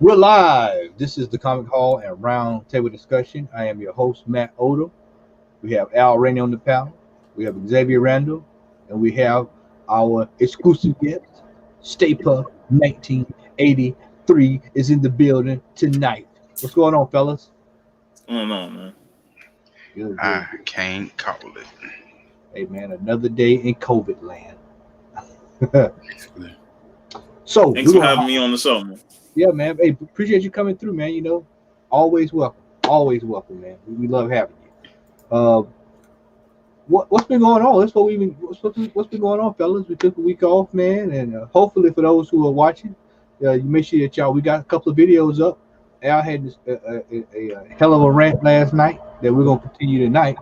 We're live. This is the Comic Hall and Roundtable discussion. I am your host, Matt Odom. We have Al Rainey on the panel. We have Xavier Randall, and we have our exclusive guest, Stay Puft 1983 is in the building tonight. What's going on, fellas? What's going on, man? Good, I good. can't call it. Hey, man, another day in COVID land. Basically. So, Thanks we're for gonna having me on the show, man. yeah, man. Hey, appreciate you coming through, man. Always welcome. Always welcome, man. We love having you. What's been going on? That's what we been. What's been going on, fellas? We took a week off, man, and hopefully for those who are watching, you make sure that y'all. We got a couple of videos up. Al had a hell of a rant last night that we're gonna continue tonight.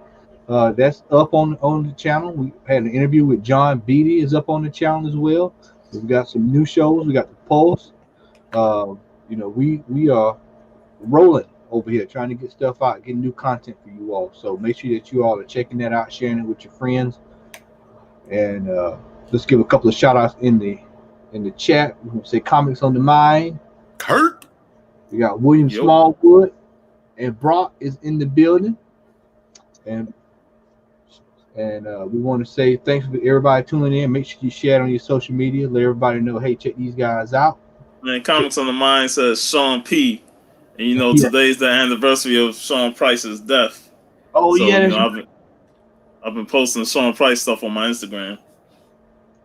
That's up on the channel. We had an interview with John Beatty is up on the channel as well. We've got some new shows. We got the Pulse. Uh, we are rolling over here trying to get stuff out, getting new content for you all. So make sure that you all are checking that out, sharing it with your friends, and let's give a couple of shout outs in the chat. We say comics on the mind. Kurt. We got William Yo. Smallwood and Brock is in the building, and we want to say thanks for everybody tuning in. Make sure you share it on your social media. Let everybody know, hey, check these guys out. Man, Comics on the Mind says Sean P. And Yeah. today's the anniversary of Sean Price's death. Oh So, yeah, I've been posting Sean Price stuff on my Instagram.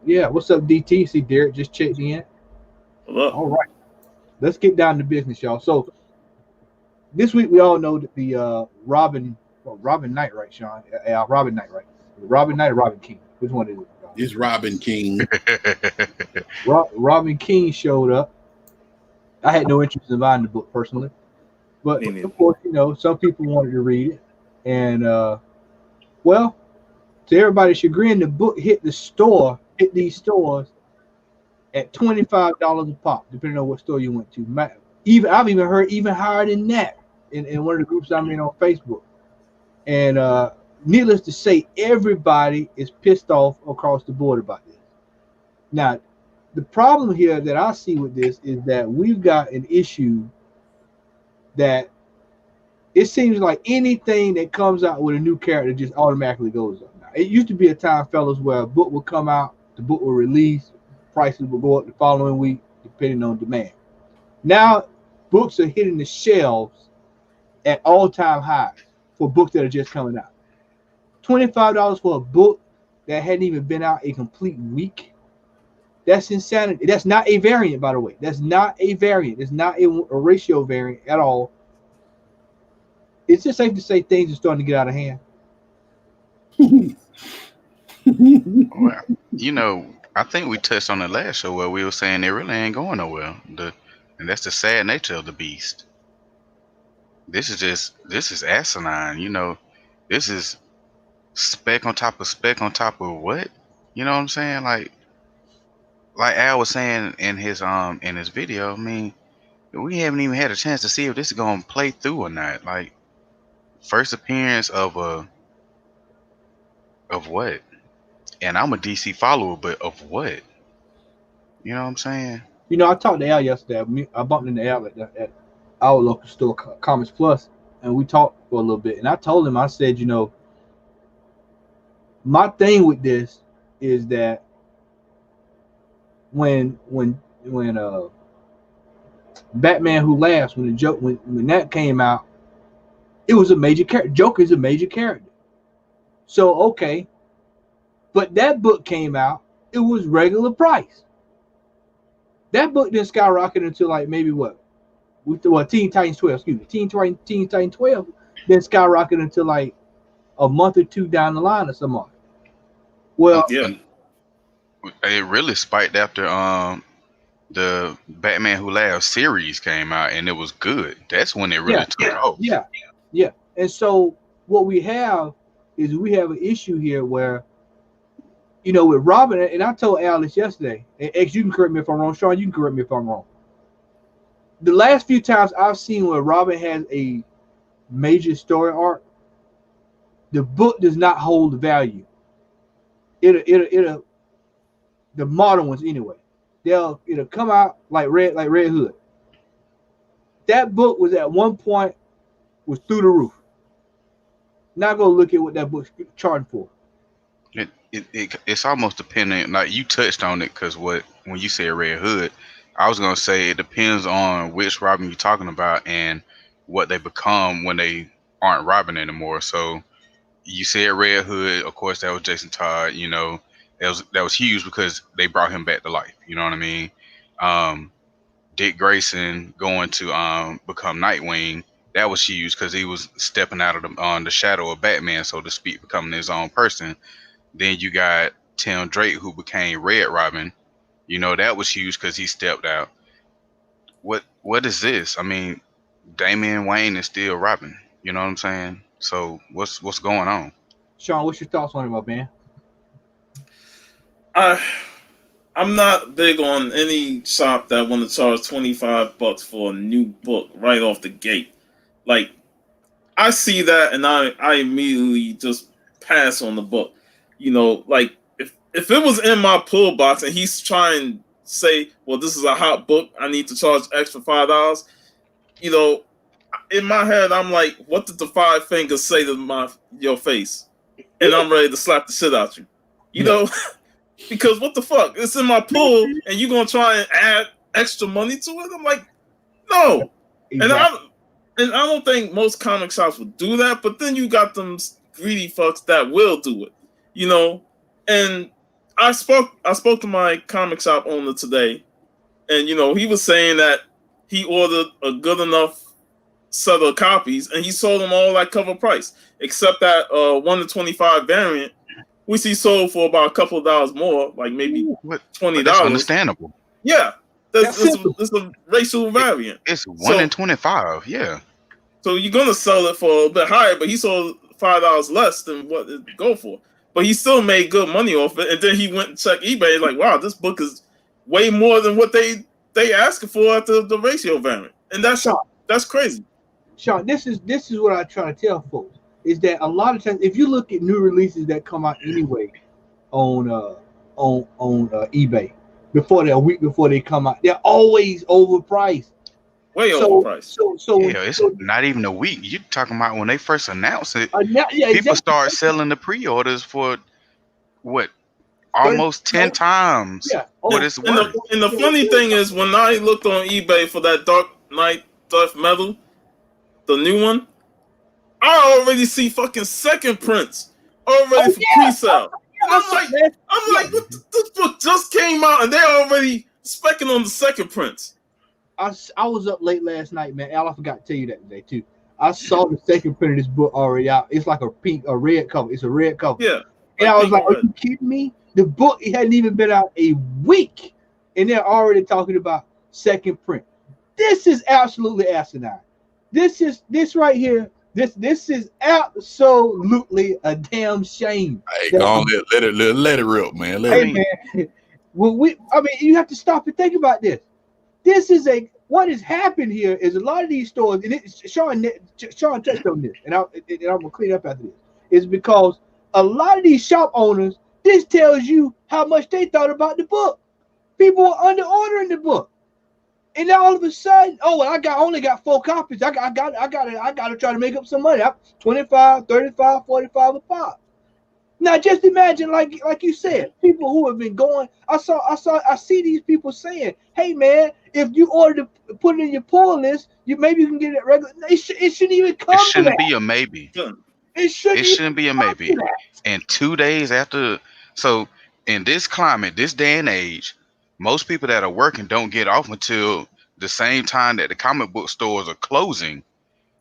yeah. What's up, DT? See Derek just checked in. What up? All right, let's get down to business, y'all. So this week we all know that the Robin Knight, right, Sean? Robin Knight, right? Robin Knight or Robin King? Which one is it? It's Robin King. Robin King showed up. I had no interest in buying the book personally, but Me neither. of course, some people wanted to read it, and well, to everybody's chagrin, the book hit these stores at $25 a pop, depending on what store you went to. I've even heard even higher than that in one of the groups I'm in on Facebook. And needless to say, everybody is pissed off across the board about this. Now, the problem here that I see with this is that we've got an issue that it seems like anything that comes out with a new character just automatically goes up. Now, it used to be a time, fellas, where a book would come out, the book will release, prices will go up the following week, depending on demand. Now, books are hitting the shelves at all-time highs for books that are just coming out. $25 for a book that hadn't even been out a complete week. That's insanity. That's not a variant, by the way. That's not a variant. It's not a ratio variant at all. It's just safe to say things are starting to get out of hand. Well, I think we touched on the last show where we were saying it really ain't going nowhere. And that's the sad nature of the beast. This is asinine. This is speck on top of what? You know what I'm saying? Like Al was saying in his video. I mean, we haven't even had a chance to see if this is gonna play through or not. Like, first appearance of what? And I'm a DC follower, but of what? You know what I'm saying? I talked to Al yesterday. I bumped into Al at our local store, Comics Plus, and we talked for a little bit. And I told him, I said, my thing with this is that when Batman Who Laughs, when that came out, it was a major character. Joker's a major character. So okay, but that book came out, it was regular price. That book didn't skyrocket until like maybe Teen Titans 12, excuse me, Teen Titans 12 didn't skyrocket until like a month or two down the line or something. Well, Yeah. It really spiked after the Batman Who Laughs series came out, and it was good. That's when it really took off. Yeah. And so what we have is we have an issue here where, with Robin, and I told Alice yesterday, and X, you can correct me if I'm wrong, Sean, you can correct me if I'm wrong. The last few times I've seen where Robin has a major story arc, the book does not hold value. It'll the modern ones anyway. It'll come out like Red Hood. That book was at one point was through the roof. Now go look at what that book's charging for. It's almost dependent. Like you touched on it, because when you said Red Hood, I was gonna say it depends on which Robin you're talking about and what they become when they aren't Robin anymore. So you said Red Hood, of course that was Jason Todd. You know, that was huge because they brought him back to life. You know what I mean? Dick Grayson going to become Nightwing, that was huge because he was stepping out of the shadow of Batman, so to speak, becoming his own person. Then you got Tim Drake, who became Red Robin. You know, that was huge because he stepped out. What is this? I mean, Damian Wayne is still Robin. You know what I'm saying? So what's going on? Sean, what's your thoughts on it, my man? I'm not big on any shop that want to charge $25 for a new book right off the gate. Like, I see that and I immediately just pass on the book. You know, like if it was in my pull box and he's trying to say, well, this is a hot book, I need to charge extra $5, you know, in my head I'm like, what did the five fingers say to your face? And I'm ready to slap the shit out you. You know? Because what the fuck? It's in my pool and you're gonna try and add extra money to it? I'm like, no. Exactly. And I don't think most comic shops would do that, but then you got them greedy fucks that will do it. You know? And I spoke to my comic shop owner today, and you know, he was saying that he ordered a good enough set of copies and he sold them all at cover price, except that 1 to 25 variant, which he sold for about a couple of dollars more, like maybe $20. That's understandable. Yeah, that's a racial variant. It's 1 in 25. Yeah. So you're gonna sell it for a bit higher, but he sold $5 less than what it would go for. But he still made good money off it. And then he went and checked eBay, like, wow, this book is way more than what they asking for at the ratio variant, and that's crazy. Sean, this is what I try to tell folks, is that a lot of times if you look at new releases that come out anyway on eBay a week before they come out, they're always overpriced. Way overpriced. So it's not even a week. You're talking about when they first announced it. People start selling the pre-orders for what? Almost 10 times what it's worth. And the funny thing is, when I looked on eBay for that Dark Knight Darth Metal, the new one, I already see fucking second prints already for pre-sale. I'm like, this book just came out and they're already specking on the second prints. I was up late last night, man. Al, I forgot to tell you that today too. I saw the second print of this book already out. It's like a red cover. It's a red cover. Yeah. And I was like, are you kidding me? The book, it hadn't even been out a week, and they're already talking about second print. This is absolutely asinine. This right here. This is absolutely a damn shame. Hey, go on, let it rip, man. Man. Well, you have to stop and think about this. What has happened here is a lot of these stores, and Sean touched on this, and I'm gonna clean up after this. Is because a lot of these shop owners, this tells you how much they thought about the book. People were under ordering the book, and now all of a sudden, I only got 4 copies. I got to try to make up some money. 25, 35, 45 a pop. Now just imagine, like you said, people who have been going. I see these people saying, "Hey man, if you order to put it in your pull list, you can get it regular." It shouldn't even come. It shouldn't be a maybe. It shouldn't be a maybe. And 2 days after, so in this climate, this day and age, most people that are working don't get off until the same time that the comic book stores are closing.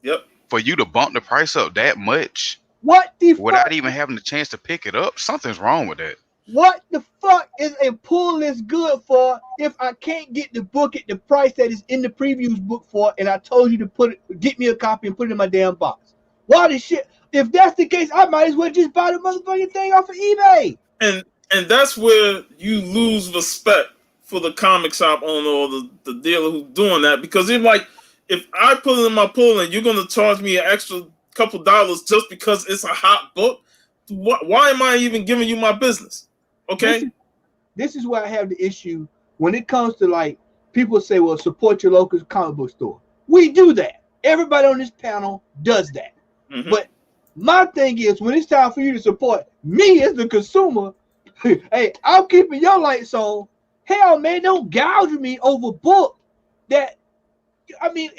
Yep. For you to bump the price up that much, without even having the chance to pick it up, something's wrong with that. What the fuck is a pull list good for if I can't get the book at the price that is in the previews book for, and I told you to get me a copy and put it in my damn box? Why the shit? If that's the case, I might as well just buy the motherfucking thing off of eBay. And that's where you lose respect for the comic shop owner or the dealer who's doing that, because it's like, if I put it in my pool and you're gonna charge me an extra couple dollars just because it's a hot book, why am I even giving you my business? Okay, this is where I have the issue when it comes to, like, people say, well, support your local comic book store. We do that. Everybody on this panel does that. But my thing is, when it's time for you to support me as the consumer, hey, I'm keeping your lights on. Hell, man, don't gouge me over book that. I mean,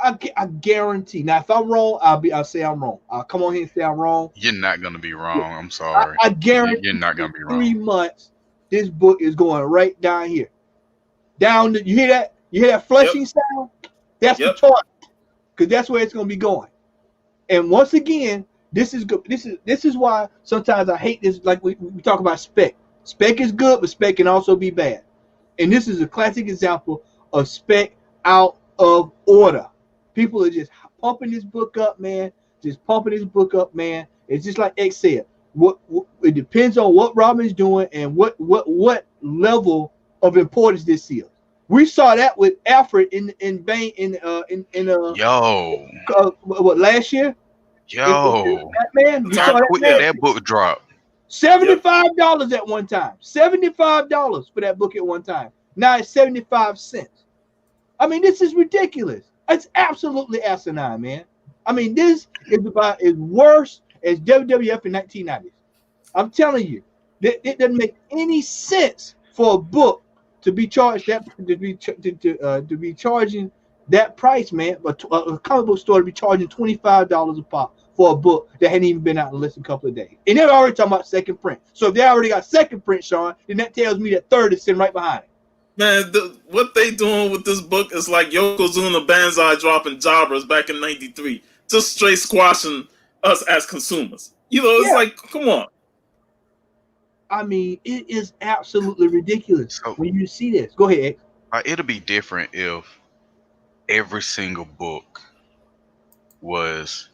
I guarantee. Now, if I'm wrong, I'll say I'm wrong. I'll come on here and say I'm wrong. You're not gonna be wrong. I'm sorry. I guarantee you're not gonna be wrong. 3 months, this book is going right down here. Down. You hear that? You hear that flushing sound? That's the toilet, because that's where it's gonna be going. And once again, this is good. This is why sometimes I hate this. Like we talk about spec. Spec is good, but spec can also be bad. And this is a classic example of spec out of order. People are just pumping this book up, man. Just pumping this book up, man. It's just like X said. What it depends on what Robin's doing and what level of importance this is. We saw that with Alfred in what last year? Batman. We saw that book dropped. $75 at one time. $75 for that book at one time. Now it's 75 cents. I mean, this is ridiculous. It's absolutely asinine, man. I mean, this is about as worse as WWF in 1990s. I'm telling you, it doesn't make any sense for a book to be charged to be charging that price, man. But a comic book store to be charging $25 a pop for a book that hadn't even been out in less than a couple of days. And they're already talking about second print. So if they already got second print, Sean, then that tells me that third is sitting right behind it. Man, what they doing with this book is like Yokozuna Banzai dropping Jobbers back in '93, just straight squashing us as consumers. You know, it's like, come on. I mean, it is absolutely ridiculous when you see this. Go ahead. It'll be different if every single book was,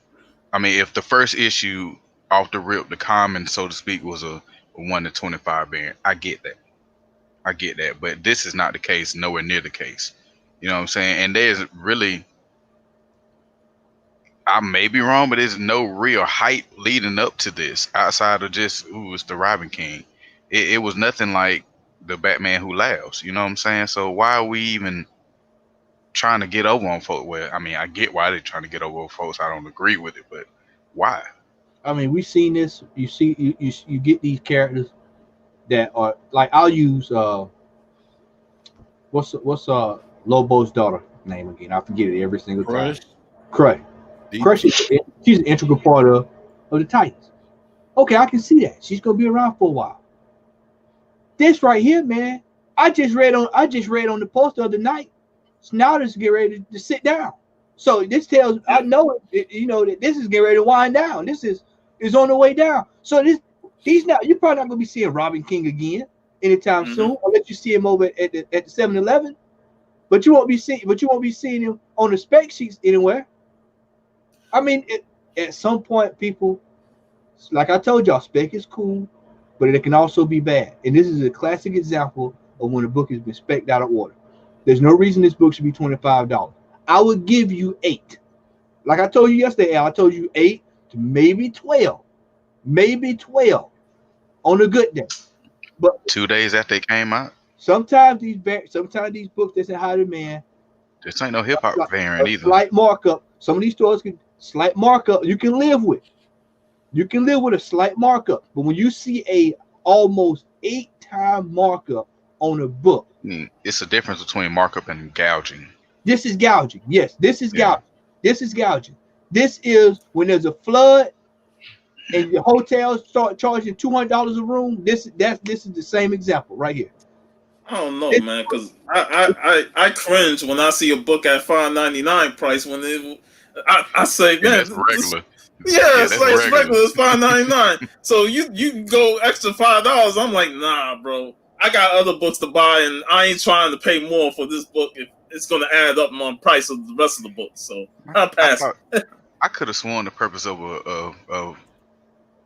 if the first issue off the rip, the common, so to speak, was a 1 to 25 variant. I get that. But this is not the case, nowhere near the case. You know what I'm saying? And there's really, I may be wrong, but there's no real hype leading up to this outside of just, it's the Robin King. It was nothing like the Batman Who Laughs. You know what I'm saying? So why are we even trying to get over on folks? Well, I get why they're trying to get over on folks. I don't agree with it, but why? I mean, we've seen this. You see, you get these characters that are like, I'll use what's Lobo's daughter name again? I forget it every single time. Crush. She's an integral part of the Titans. Okay, I can see that. She's gonna be around for a while. This right here, man, I just read on the post the other night. Snyder's getting ready to sit down. So this tells I know that this is getting ready to wind down. This is on the way down. So you're probably not gonna be seeing Robin King again anytime soon, unless you see him over at the 7-Eleven. But you won't be seeing him on the spec sheets anywhere. I mean, at some point, people, like I told y'all, spec is cool, but it can also be bad. And this is a classic example of when a book has been spec'd out of order. There's no reason this book should be $25. I would give you 8. Like I told you yesterday, I told you 8 to maybe 12. Maybe 12 on a good day. But 2 days after they came out. Sometimes these books that's in high demand. This ain't no hip hop variant either. Slight markup. Some of these stores can slight markup. You can live with. You can live with a slight markup. But when you see a almost 8-time markup on a book, it's a difference between markup and gouging. This is gouging. Yes, this is gouging. This is gouging. This is when there's a flood and the hotels start charging $200 a room. This is the same example right here. I don't know, man, because I cringe when I see a book at $5.99 price when I say, man, that's regular. It's regular. It's $5.99. So you go extra $5. I'm like, nah, bro. I got other books to buy, and I ain't trying to pay more for this book if it's going to add up on price of the rest of the books. So I'll pass. I could have sworn the purpose of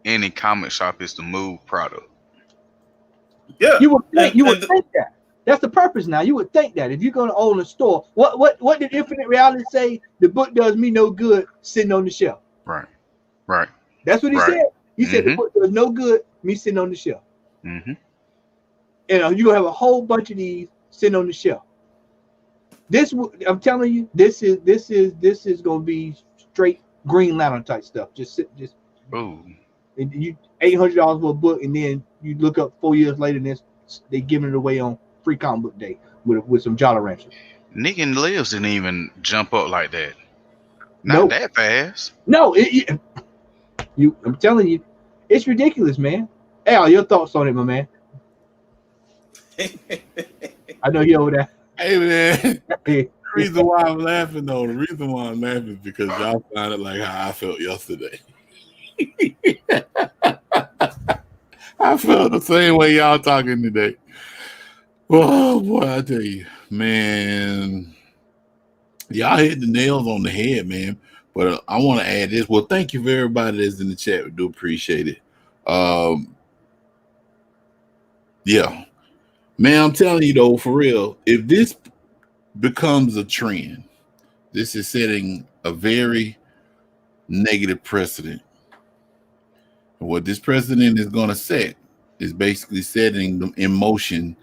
any comic shop is to move product. Yeah, you would think that. That's the purpose now. You would think that if you're going to own a store, what did Infinite Reality say? The book does me no good sitting on the shelf. Right. That's what he said. He said the book does no good me sitting on the shelf. Mm-hmm. You're gonna have a whole bunch of these sitting on the shelf. I'm telling you, this is gonna be straight Green Lantern type stuff. Just Ooh. you $800 for a book, and then you look up 4 years later, and they giving it away on Free Comic Book Day with some Jolly Ranchers. Nick and Lives didn't even jump up like that. Not Nope. that fast. No, I'm telling you, it's ridiculous, man. Al, your thoughts on it, my man? I know you over there. Hey man, Hey, the reason why I'm laughing is because y'all sounded like how I felt yesterday. I felt the same way y'all talking today. Oh boy, I tell you, man, y'all hit the nails on the head, man. But I want to add this. Well, thank you for everybody that's in the chat. We do appreciate it. Yeah, man, I'm telling you though, for real, if this becomes a trend, this is setting a very negative precedent. And what this precedent is going to set is basically setting in motion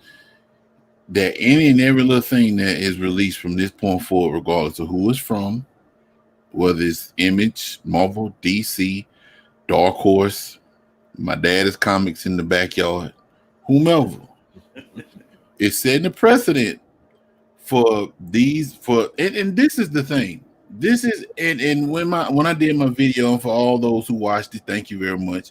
that any and every little thing that is released from this point forward, regardless of who it's from, whether it's Image, Marvel, DC, Dark Horse, my dad's comics in the backyard, whomever, it's setting a precedent for these and this is the thing. This is and when I did my video, and for all those who watched it, thank you very much.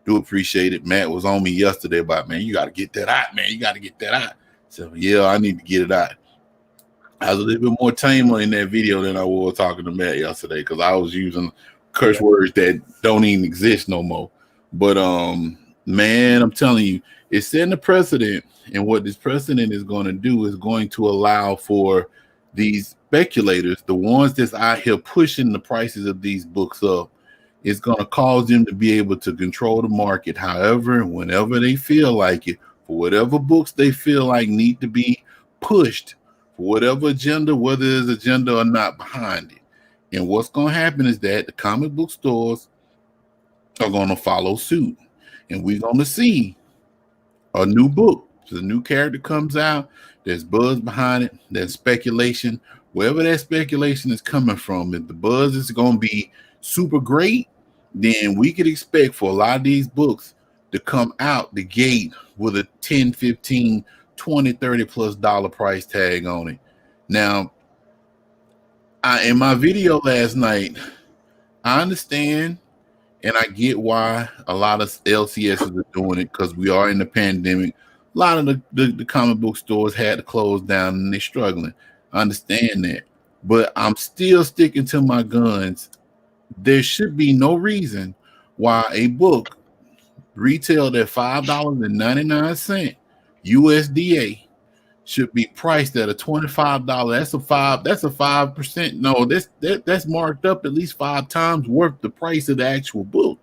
Do appreciate it. Matt was on me yesterday about, man, you got to get that out, man. You got to get that out. So yeah, I need to get it out. I was a little bit more tamer in that video than I was talking to Matt yesterday because I was using curse words that don't even exist no more. But man, I'm telling you, it's setting a precedent, and what this precedent is going to do is going to allow for these speculators, the ones that's out here pushing the prices of these books up, it's going to cause them to be able to control the market however and whenever they feel like it, for whatever books they feel like need to be pushed, for whatever agenda, whether there's agenda or not behind it. And what's going to happen is that the comic book stores are going to follow suit, and we're going to see a new book. So the new character comes out, there's buzz behind it, there's speculation. Wherever that speculation is coming from, if the buzz is going to be super great, then we could expect for a lot of these books to come out the gate with a 10, 15, 20, 30 plus dollar price tag on it. Now, in my video last night, I understand and I get why a lot of LCSs are doing it, because we are in the pandemic. A lot of the comic book stores had to close down and they're struggling. I understand that. But I'm still sticking to my guns. There should be no reason why a book retailed at $5.99 USDA should be priced at a $25. That's a 5%. No, that's marked up at least 5 times worth the price of the actual book.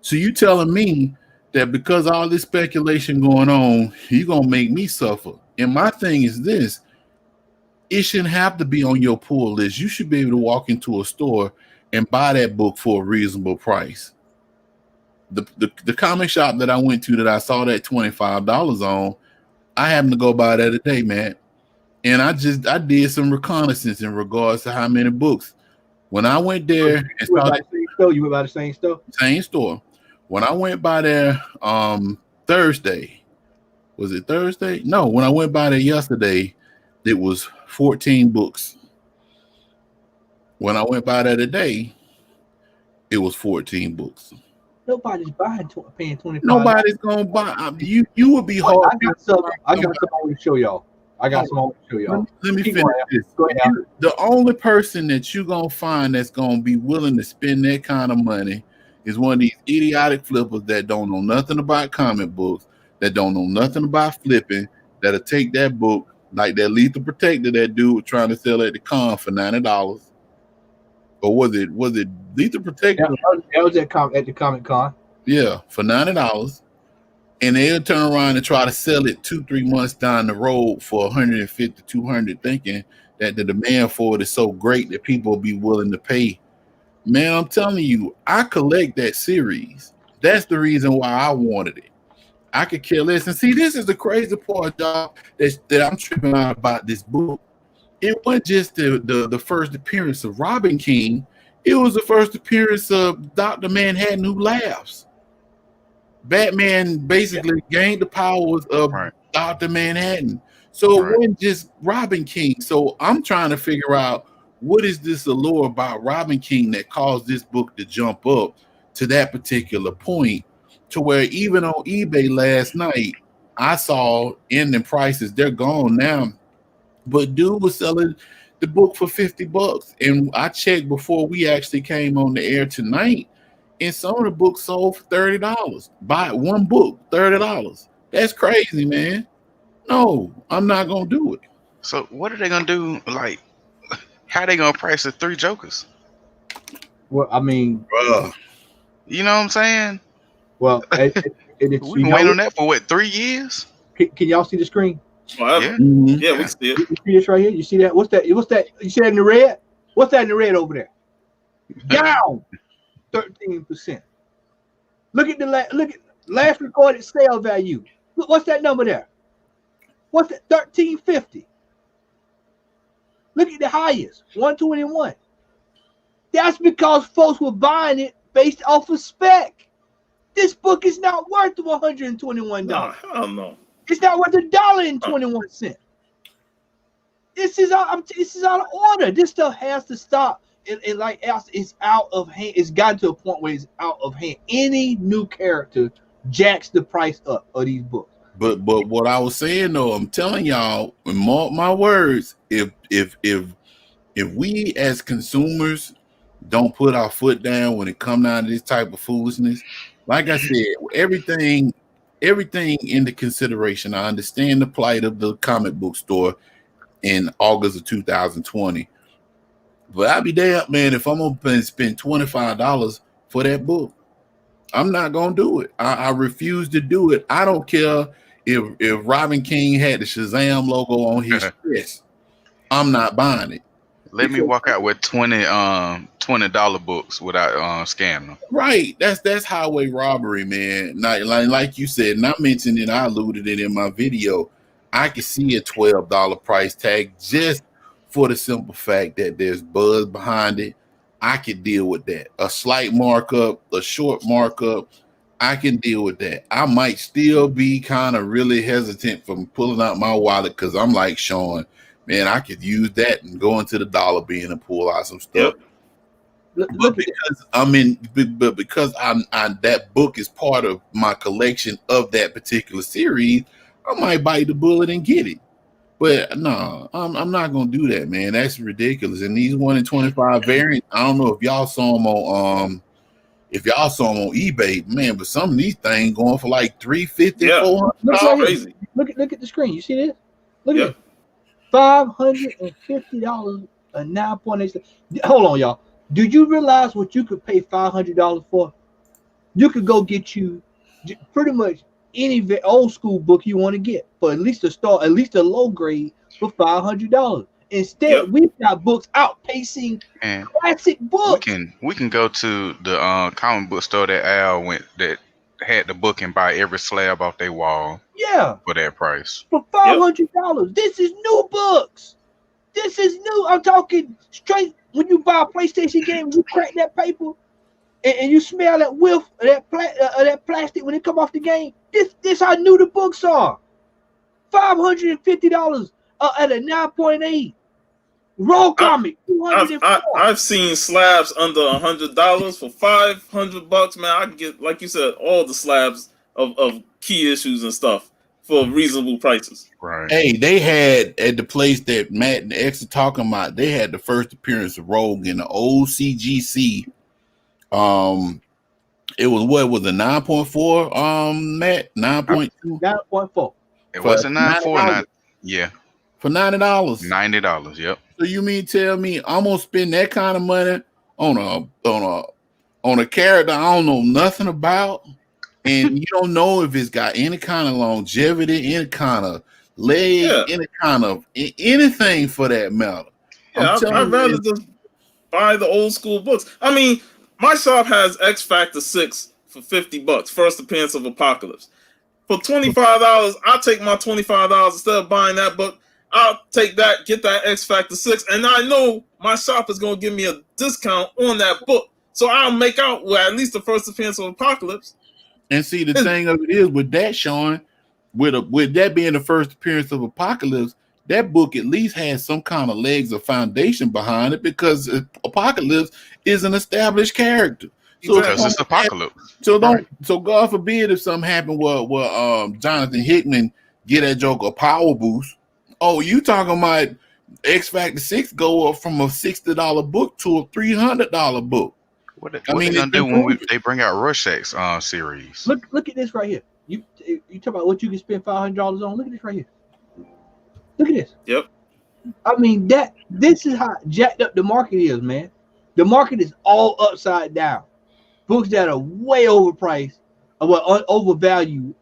So you telling me that because all this speculation going on, you're gonna make me suffer? And my thing is this: it shouldn't have to be on your pull list. You should be able to walk into a store and buy that book for a reasonable price. The comic shop that I went to that I saw that $25 on, I happened to go by there today, man. And I did some reconnaissance in regards to how many books. When I went there and you went by the same store? Same store. When I went by there Thursday, was it Thursday? No, when I went by there yesterday, it was 14 books. When I went by there today, it was 14 books. Nobody's paying $25. Nobody's gonna buy. You would be hard. I got some to show y'all. Let me finish this. The only person that you're gonna find that's gonna be willing to spend that kind of money is one of these idiotic flippers that don't know nothing about comic books, that don't know nothing about flipping, that'll take that book like that Lethal Protector that dude was trying to sell at the con for $90. Or was it Lethal Protector? That was at the Comic Con. Yeah, for $90. And they'll turn around and try to sell it 2-3 months down the road for $150, $200, thinking that the demand for it is so great that people will be willing to pay. Man, I'm telling you, I collect that series. That's the reason why I wanted it. I could care less. And see, this is the crazy part, y'all, that I'm tripping out about this book. it wasn't just the first appearance of Robin King. It was the first appearance of Dr. Manhattan Who Laughs. Batman basically gained the powers of Right. Dr. Manhattan. So it Right. wasn't just Robin King. So I'm trying to figure out what is this allure about Robin King that caused this book to jump up to that particular point, to where even on eBay last night, I saw in the prices, they're gone now. But dude was selling the book for $50. And I checked before we actually came on the air tonight, and some of the books sold for $30. Buy one book, $30. That's crazy, man. No, I'm not gonna do it. So what are they gonna do? Like, how they gonna price the 3 Jokers? Well, I mean, Bruh. You know what I'm saying? well, it's, We've been waiting on that for what, 3 years? Can y'all see the screen? Whatever. Yeah. Mhm. Yeah, we can see it. You see this right here? You see that? What's that? What's that? You see that in the red? What's that in the red over there? Down 13%. Look at last recorded sale value. Look, what's that number there? What's that? 1350. Look at the highest, 121. That's because folks were buying it based off of spec. This book is not worth $121. No, hell no. It's not worth $1.21. This is out of order. This stuff has to stop. And like it's out of hand. It's gotten to a point where it's out of hand. Any new character jacks the price up of these books. But what I was saying though, I'm telling y'all, mark my words, if we as consumers don't put our foot down when it comes down to this type of foolishness, like I said, everything into consideration. I understand the plight of the comic book store in August of 2020. But I'll be damned, man, if I'm gonna spend $25 for that book. I'm not gonna do it. I refuse to do it. I don't care if Robin King had the Shazam logo on his chest. I'm not buying it. Let me walk out with $20 books without scanning them. Right. That's highway robbery, man. Not, like you said, not mentioned it, I alluded it in my video. I can see a $12 price tag just for the simple fact that there's buzz behind it. I can deal with that. A slight markup, a short markup, I can deal with that. I might still be kind of really hesitant from pulling out my wallet because I'm like Sean, man, I could use that and go into the Dollar Bin and pull out some stuff. Yep. But because I'm that book is part of my collection of that particular series, I might bite the bullet and get it. But no, I'm not gonna do that, man. That's ridiculous. And these 1 in 25 variants, I don't know if y'all saw them on eBay, man. But some of these things going for like $350, Yeah. $400. Look, Crazy. look at the screen. You see this? Look Yep. at it. $550 a 9.8. Hold on, y'all. Do you realize what you could pay $500 for? You could go get you pretty much any old school book you want to get for at least a low grade for $500. Instead, Yep. we've got books outpacing And classic books. we can go to the comic book store that Al went that had the book and buy every slab off their wall Yeah, for that price. for $500. This is new books. This is new. I'm talking straight. When you buy a PlayStation game, you crack that paper and you smell that whiff of that plastic when it come off the game. This how new the books are. $550 at a 9.8. Raw comic, I've seen slabs under $100 for $500, man. I can get, like you said, all the slabs of key issues and stuff for reasonable prices. Right. Hey, they had at the place that Matt and X are talking about, they had the first appearance of Rogue in the old CGC. It was what was a 9.4, Matt? 9.2? 9.4. It wasn't $9.49. Yeah. For $90. $90. Yep. So you mean tell me I'm gonna spend that kind of money on a character I don't know nothing about, and you don't know if it's got any kind of longevity, any kind of leg, any kind of anything for that matter. Yeah, I'd rather just buy the old school books. I mean, my shop has X Factor 6 for $50, first appearance of Apocalypse. For $25, I'll take my $25 instead of buying that book. I'll take that, get that X Factor 6, and I know my shop is going to give me a discount on that book. So I'll make out with at least the first appearance of Apocalypse. And see, the thing of it is with that, Sean, with that being the first appearance of Apocalypse, that book at least has some kind of legs or foundation behind it because Apocalypse is an established character. So because it's Apocalypse. So God forbid if something happened where Jonathan Hickman get that Joker a power boost. Oh, you talking about X Factor 6 go up from a $60 book to a $300 book? What they gonna do when they bring out Rorschach's series? Look at this right here. You talk about what you can spend $500 on. Look at this right here. Look at this. Yep. I mean this is how jacked up the market is, man. The market is all upside down. Books that are way overpriced, overvalued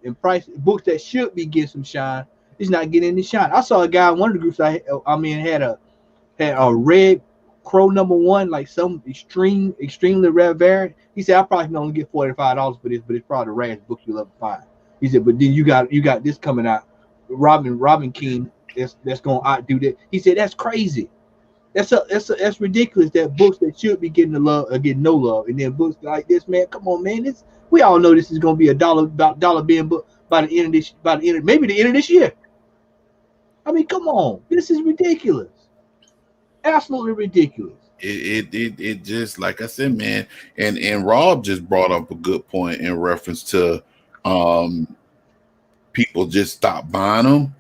in price. Books that should be getting some shine is not getting any shine. I saw a guy in one of the groups had a red Crow #1, like some extremely rare variant. He said I probably can only get $45 for this, but it's probably the rarest book you'll ever find. He said, but then you got this coming out, Robin King, that's gonna outdo that. He said that's crazy. That's ridiculous that books that should be getting the love are getting no love, and then books like this, man. Come on, man. We all know this is gonna be a dollar being book by the end of maybe the end of this year. I mean, come on, this is ridiculous. Absolutely ridiculous. It just, like I said, man, and Rob just brought up a good point in reference to people just stop buying them.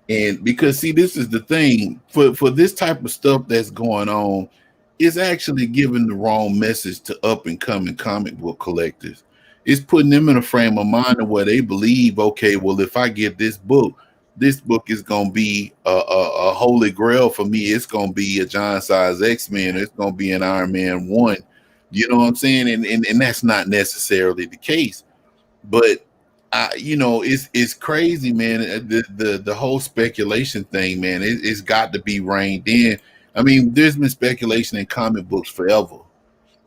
And because see, this is the thing for this type of stuff that's going on, is actually giving the wrong message to up and coming comic book collectors. It's putting them in a frame of mind of where they believe, okay, well, if I get this book is going to be a holy grail for me. It's going to be a giant size X-Men. It's going to be an Iron Man 1. You know what I'm saying? And that's not necessarily the case. But, it's crazy, man. The whole speculation thing, man, it's got to be reined in. I mean, there's been speculation in comic books forever.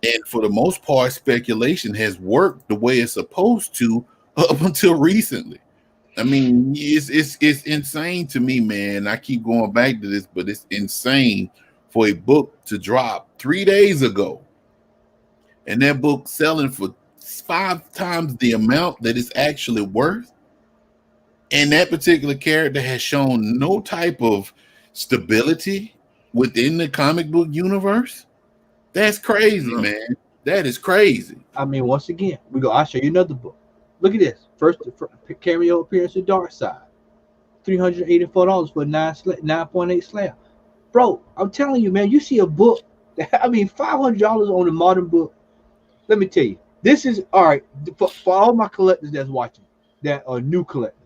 And for the most part, speculation has worked the way it's supposed to up until recently. I mean, it's insane to me, man. I keep going back to this, but it's insane for a book to drop 3 days ago, and that book selling for 5 times the amount that it's actually worth. And that particular character has shown no type of stability within the comic book universe. That's crazy, man. That is crazy. I mean, once again, I'll show you another book. Look at this. First cameo appearance of Darkseid. $384 for 9.8 slab. Bro, I'm telling you, man, you see a book that, I mean, $500 on a modern book. Let me tell you, this is all right for all my collectors that's watching, that are new collectors.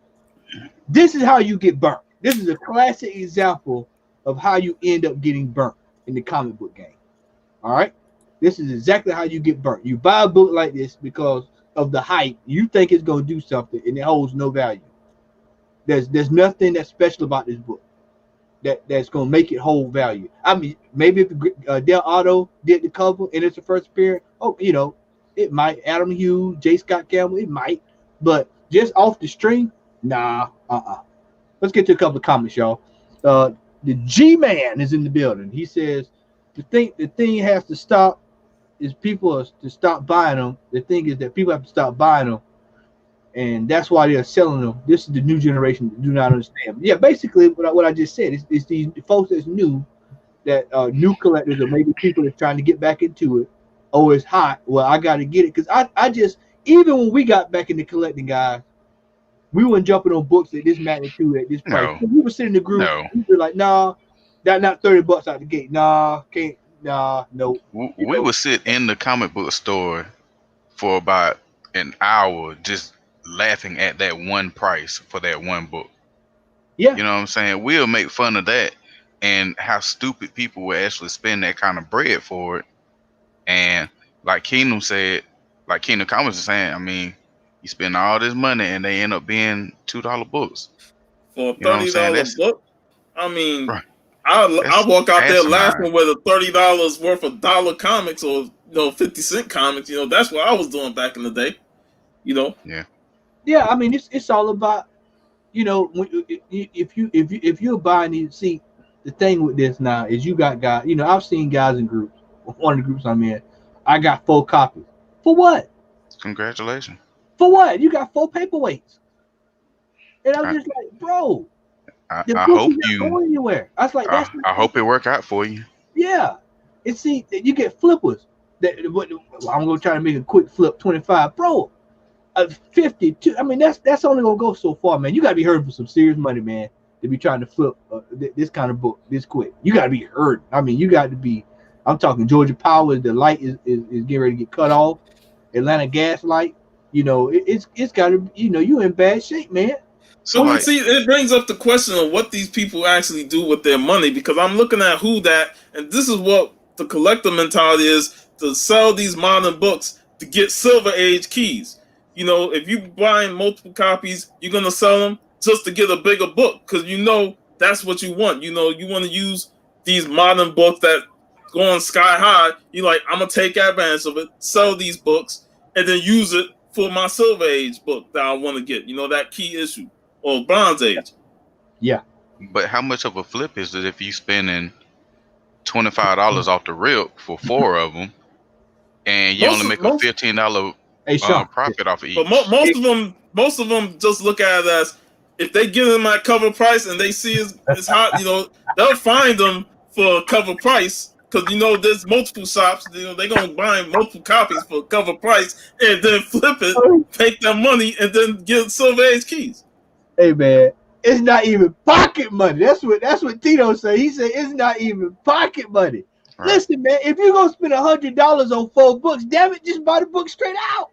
This is how you get burnt. This is a classic example of how you end up getting burnt in the comic book game. All right, this is exactly how you get burnt. You buy a book like this because of the hype. You think it's going to do something, and it holds no value. There's nothing that's special about this book that's going to make it hold value. I mean, maybe if Del Otto did the cover and it's the first appearance, it might. Adam Hughes, J. Scott Campbell, it might. But just off the string, nah. Let's get to a couple of comments, y'all. The G-Man is in the building. He says the thing has to stop is people are to stop buying them. The thing is that people have to stop buying them, and that's why they're selling them. This is the new generation that do not understand. Yeah, basically what I just said is these folks that's new, that new collectors, or maybe people that's trying to get back into it. Oh, it's hot. Well, I got to get it because I just, even when we got back into collecting, guys, we weren't jumping on books at this magnitude at this price. No. We were sitting in the group. No. We were like, nah, that not $30 out the gate. Nah, can't. Nah, no. We would sit in the comic book store for about an hour just laughing at that one price for that one book. Yeah. You know what I'm saying? We'll make fun of that and how stupid people will actually spend that kind of bread for it. And like Kingdom said, like Kingdom Comics is saying, I mean, you spend all this money and they end up being $2 books. For a $30 book? I mean, right. I walk out there laughing with a $30 worth of dollar comics or 50-cent comics. That's what I was doing back in the day. Yeah. Yeah, I mean it's all about you know, if you're buying these, see, the thing with this now is you got guys. You know, I've seen guys in groups. One of the groups I'm in, I got 4 copies. For what? Congratulations. For what? You got 4 paperweights. And I'm I, just like, bro, I, the I book hope is not you. going anywhere. I was like, I, that's not, I hope it work out for you. yeah. And see, you get flippers. That I'm gonna try to make a quick flip 25, bro. 52. I mean, that's only gonna go so far, man. You gotta be hurting for some serious money, man, to be trying to flip this kind of book this quick. You gotta be hurt. I mean, you got to be. I'm talking Georgia Power. The light is getting ready to get cut off. Atlanta Gas light. You know, it's got to. You know, you in bad shape, man. So But like, see, it brings up the question of what these people actually do with their money, because I'm looking at who that, and this is what the collector mentality is, to sell these modern books to get Silver Age keys. You know, if you buying multiple copies, you're gonna sell them just to get a bigger book, because you know that's what you want. You know, you want to use these modern books that going sky high. You're like, I'm gonna take advantage of it, sell these books, and then use it for my Silver Age book that I want to get. You know, that key issue. Or Bronze Age. Yeah. but how much of a flip is it if you spending $25 off the rip for 4 of them, and you only make a Most, $15 Hey, Sean. profit off of but each? most of them just look at it as, if they give them that cover price and they see it's hot, you know, they'll find them for cover price, because you know there's multiple shops. You know, they're gonna buy multiple copies for cover price and then flip it, take their money, and then get Silver Age keys. Hey, man. It's not even pocket money. That's what Tito said. He said it's not even pocket money. Right. Listen, man, if you're gonna spend $100 on 4 books, damn it, just buy the book straight out.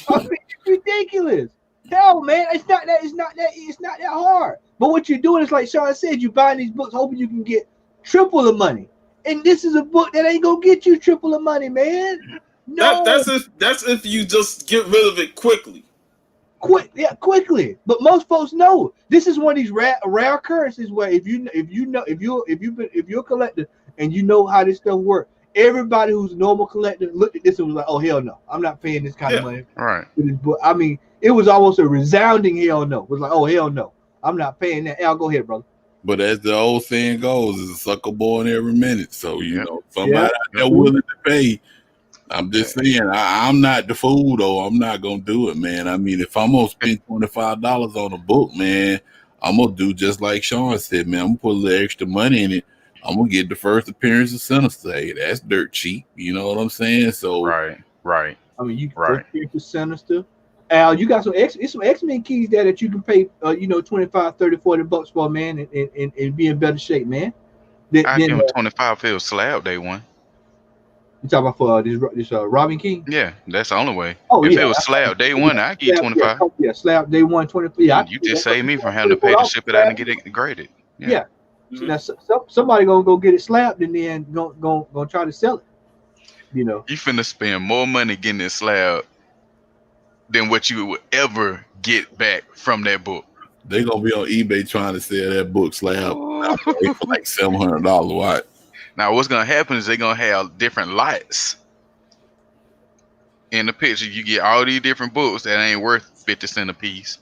I mean, it's ridiculous. Hell, man, it's not that hard. But what you're doing is, like Sean said, you're buying these books hoping you can get triple the money. And this is a book that ain't gonna get you triple the money, man. No. That's if you just get rid of it quickly. Quickly. But most folks know this is one of these rare occurrences where if you're a collector and you know how this stuff works, everybody who's a normal collector looked at this and was like, oh hell no, I'm not paying this kind of money Right. for this book. I mean, it was almost a resounding hell no. It was like, oh hell no, I'm not paying that. Al, go ahead, brother. But as the old saying goes, it's a sucker born every minute. So you Yep. know, somebody out there willing to pay. I'm just saying, I'm not the fool though. I'm not gonna do it, man. I mean, if I'm gonna spend $25 on a book, man, I'm gonna do just like Sean said, man. I'm gonna put a little extra money in it. I'm gonna get the first appearance of Sinister. Hey, that's dirt cheap. You know what I'm saying? So Right. I mean, you Right. first to Sinister. Al, you got some X-Men keys there that you can pay, $25, $30, $40 for, man, and be in better shape, man. I give him 25 for a slab day one. You talking about for this Robin King? Yeah, that's the only way. Oh, if yeah. it was slab day one, I give you 25. Yeah, slab day one, 25. Yeah, You just save me from having to pay to ship it out and get it graded. Yeah. Mhm. Now somebody gonna go get it slabbed and then gonna try to sell it. You know. You finna spend more money getting this slab than what you would ever get back from that book. they gonna be on eBay trying to sell that book slab for like $700. What? Now, what's gonna happen is they're gonna have different lights in the picture. You get all these different books that ain't worth 50 cents a piece,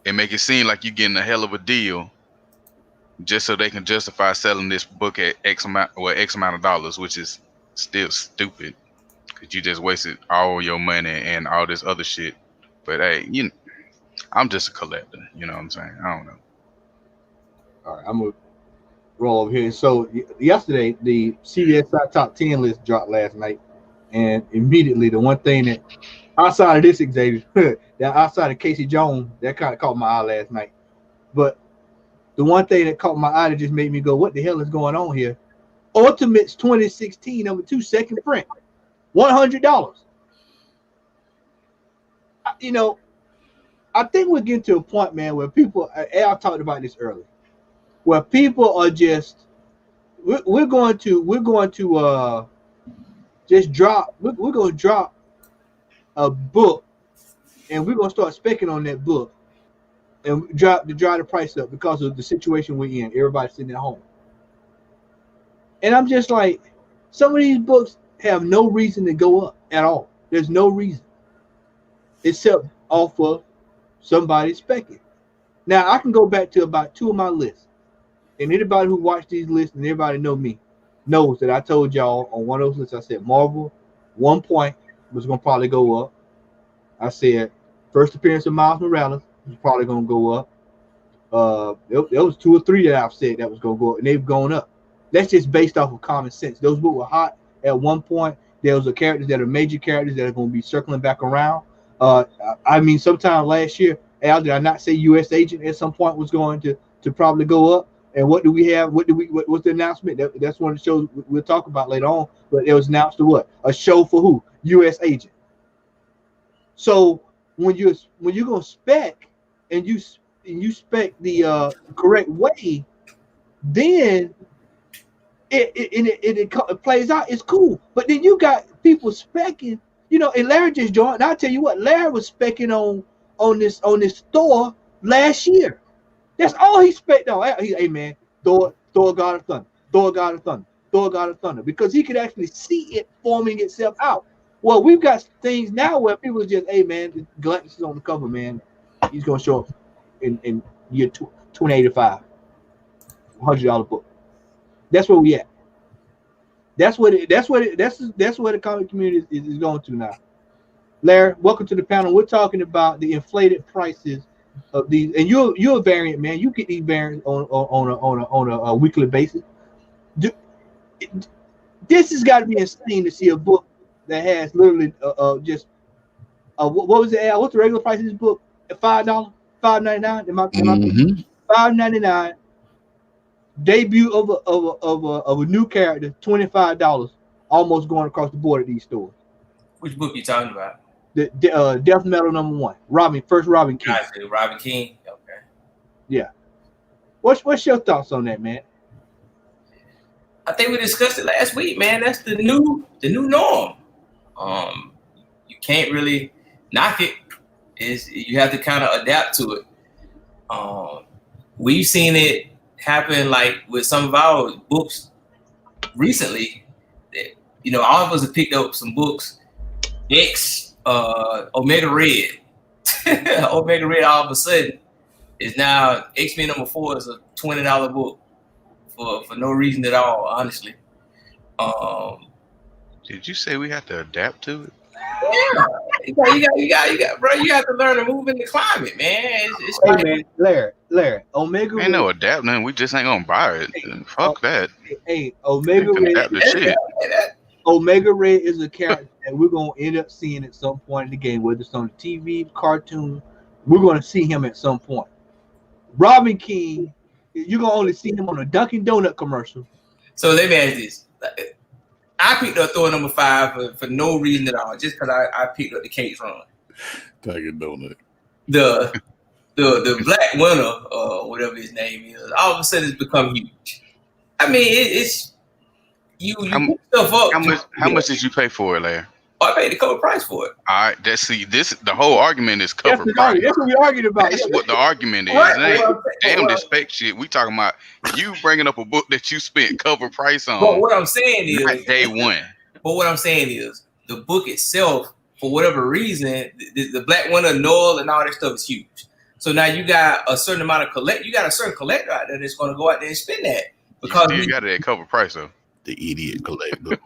and make it seem like you're getting a hell of a deal, just so they can justify selling this book at X amount of dollars, which is still stupid, because you just wasted all your money and all this other shit. But hey, I'm just a collector. You know what I'm saying? I don't know. All right, I'm gonna roll over here. So yesterday, the CBS Top 10 list dropped last night, and immediately the one thing that outside of this Xavier, that outside of Casey Jones, that kind of caught my eye last night. But the one thing that caught my eye that just made me go, "What the hell is going on here?" Ultimates 2016 #2 second print, $100. You know, I think we're getting to a point, man, where people. Al talked about this earlier, where people are just. We're going to just drop. We're going to drop a book, and we're going to start specking on that book, and drive the price up because of the situation we're in. Everybody's sitting at home, and I'm just like, some of these books have no reason to go up at all. There's no reason, except off of somebody specking. Now I can go back to about 2 of my lists, and anybody who watched these lists and everybody know me knows that I told y'all on one of those lists. I said Marvel, 1 point was gonna probably go up. I said first appearance of Miles Morales was probably gonna go up. There was 2 or 3 that I've said that was gonna go up, and they've gone up. That's just based off of common sense. Those books were hot at one point. There was a characters that are major characters that are going to be circling back around. I mean, sometime last year, Al, did I not say U.S. Agent at some point was going to probably go up? And what do we have? What's the announcement? That's one of the shows we'll talk about later on. But it was announced to what? A show for who? U.S. Agent. So when you're gonna spec and you spec the correct way, then it plays out. It's cool. But then you got people specking, and Larry just joined. And I'll tell you what, Larry was specking on this Thor last year. That's all he spec'd on. Hey man, Thor God of Thunder, Thor God of Thunder, Thor God of Thunder, because he could actually see it forming itself out. Well, we've got things now where people just, hey man, Galactus is on the cover, man. He's gonna show up in year 285, $100 book. That's where we at. That's where the comic community is going to now. Larry, welcome to the panel. We're talking about the inflated prices of these, and you're a variant man. You get these variants on a weekly basis. This has got to be insane to see a book that has literally just what was it? Al? What's the regular price of this book? $5, $5.99. Am I $5.99? Debut of a new character, $25, almost going across the board at these stores. Which book you talking about? The Death Metal #1. First Robin King. Robin King. Okay. Yeah. What's your thoughts on that, man? I think we discussed it last week, man. That's the new norm. You can't really knock it. You have to kind of adapt to it. We've seen it happen like with some of our books recently. That, all of us have picked up some books. Omega Red. Omega Red all of a sudden is now X-Men #4 is a $20 book for no reason at all, honestly. Did you say we have to adapt to it? Yeah, you got, bro. You have to learn to move in the climate, man. Hey, man, Larry, Omega Red. Ain't no adapting. We just ain't gonna buy it. Fuck that. Hey, Omega Red. Shit. Omega Red is a character that we're gonna end up seeing at some point in the game, whether it's on the TV, cartoon. We're gonna see him at some point. Robin King, you're gonna only see him on a Dunkin' Donut commercial. So let me ask this. I picked up Thor #5 for no reason at all, just because I picked up the Cates run. Dunkin' Donut. The Black Winter, whatever his name is, all of a sudden it's become huge. I mean, it's you pick stuff up. How much did you pay for it, Larry? I paid the cover price for it. All right, the whole argument is cover price. That's what we argued about. That's what the argument is. Damn this spec shit. We talking about you bringing up a book that you spent cover price on. But what I'm saying is day one. But what I'm saying is the book itself, for whatever reason, the Black Winter, Noel, and all that stuff is huge. So now you got a certain amount of collector out there that's going to go out there and spend that because you got it at cover price though. The idiot collector.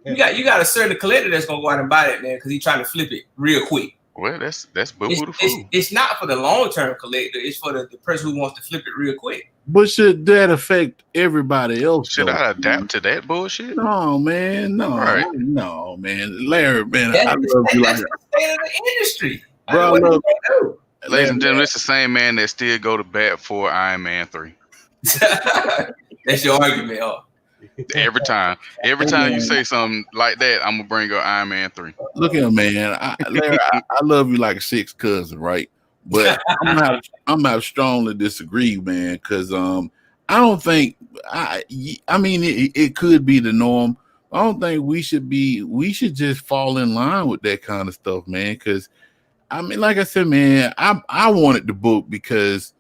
you got a certain collector that's gonna go out and buy that, man, because he's trying to flip it real quick. Well, that's boo-boo the fool. It's not for the long-term collector. It's for the person who wants to flip it real quick. But should that affect everybody else? Should I adapt to that bullshit? No, man. No, right. No, man. Larry, man, I love you like that. That's the state of the industry. Bro, ladies and gentlemen, it's the same man that still go to bat for Iron Man 3. That's your argument, huh? Every time you say something like that, I'm gonna bring up Iron Man 3. Look at him, man. Larry, I love you like a sixth cousin, right? But I'm not strongly disagree, man, because I don't think I mean it could be the norm. I don't think we should just fall in line with that kind of stuff, man. Because I mean, like I said, man, I wanted the book because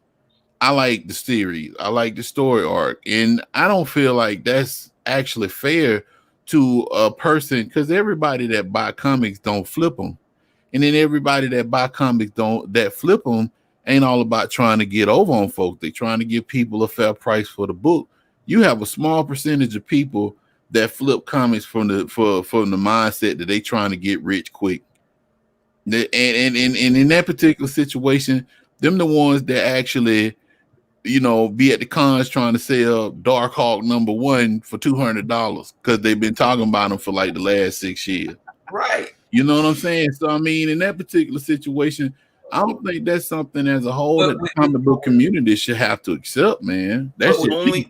I like the series. I like the story arc. And I don't feel like that's actually fair to a person because everybody that buy comics don't flip them. And then everybody that buy comics that flip them ain't all about trying to get over on folks. They trying to give people a fair price for the book. You have a small percentage of people that flip comics from the mindset that they trying to get rich quick. And in that particular situation, them the ones that actually, be at the cons trying to sell Dark Hawk #1 for $200 because they've been talking about them for like the last 6 years. Right. You know what I'm saying? So I mean, in that particular situation, I don't think that's something as a whole that the comic book community should have to accept, man. That's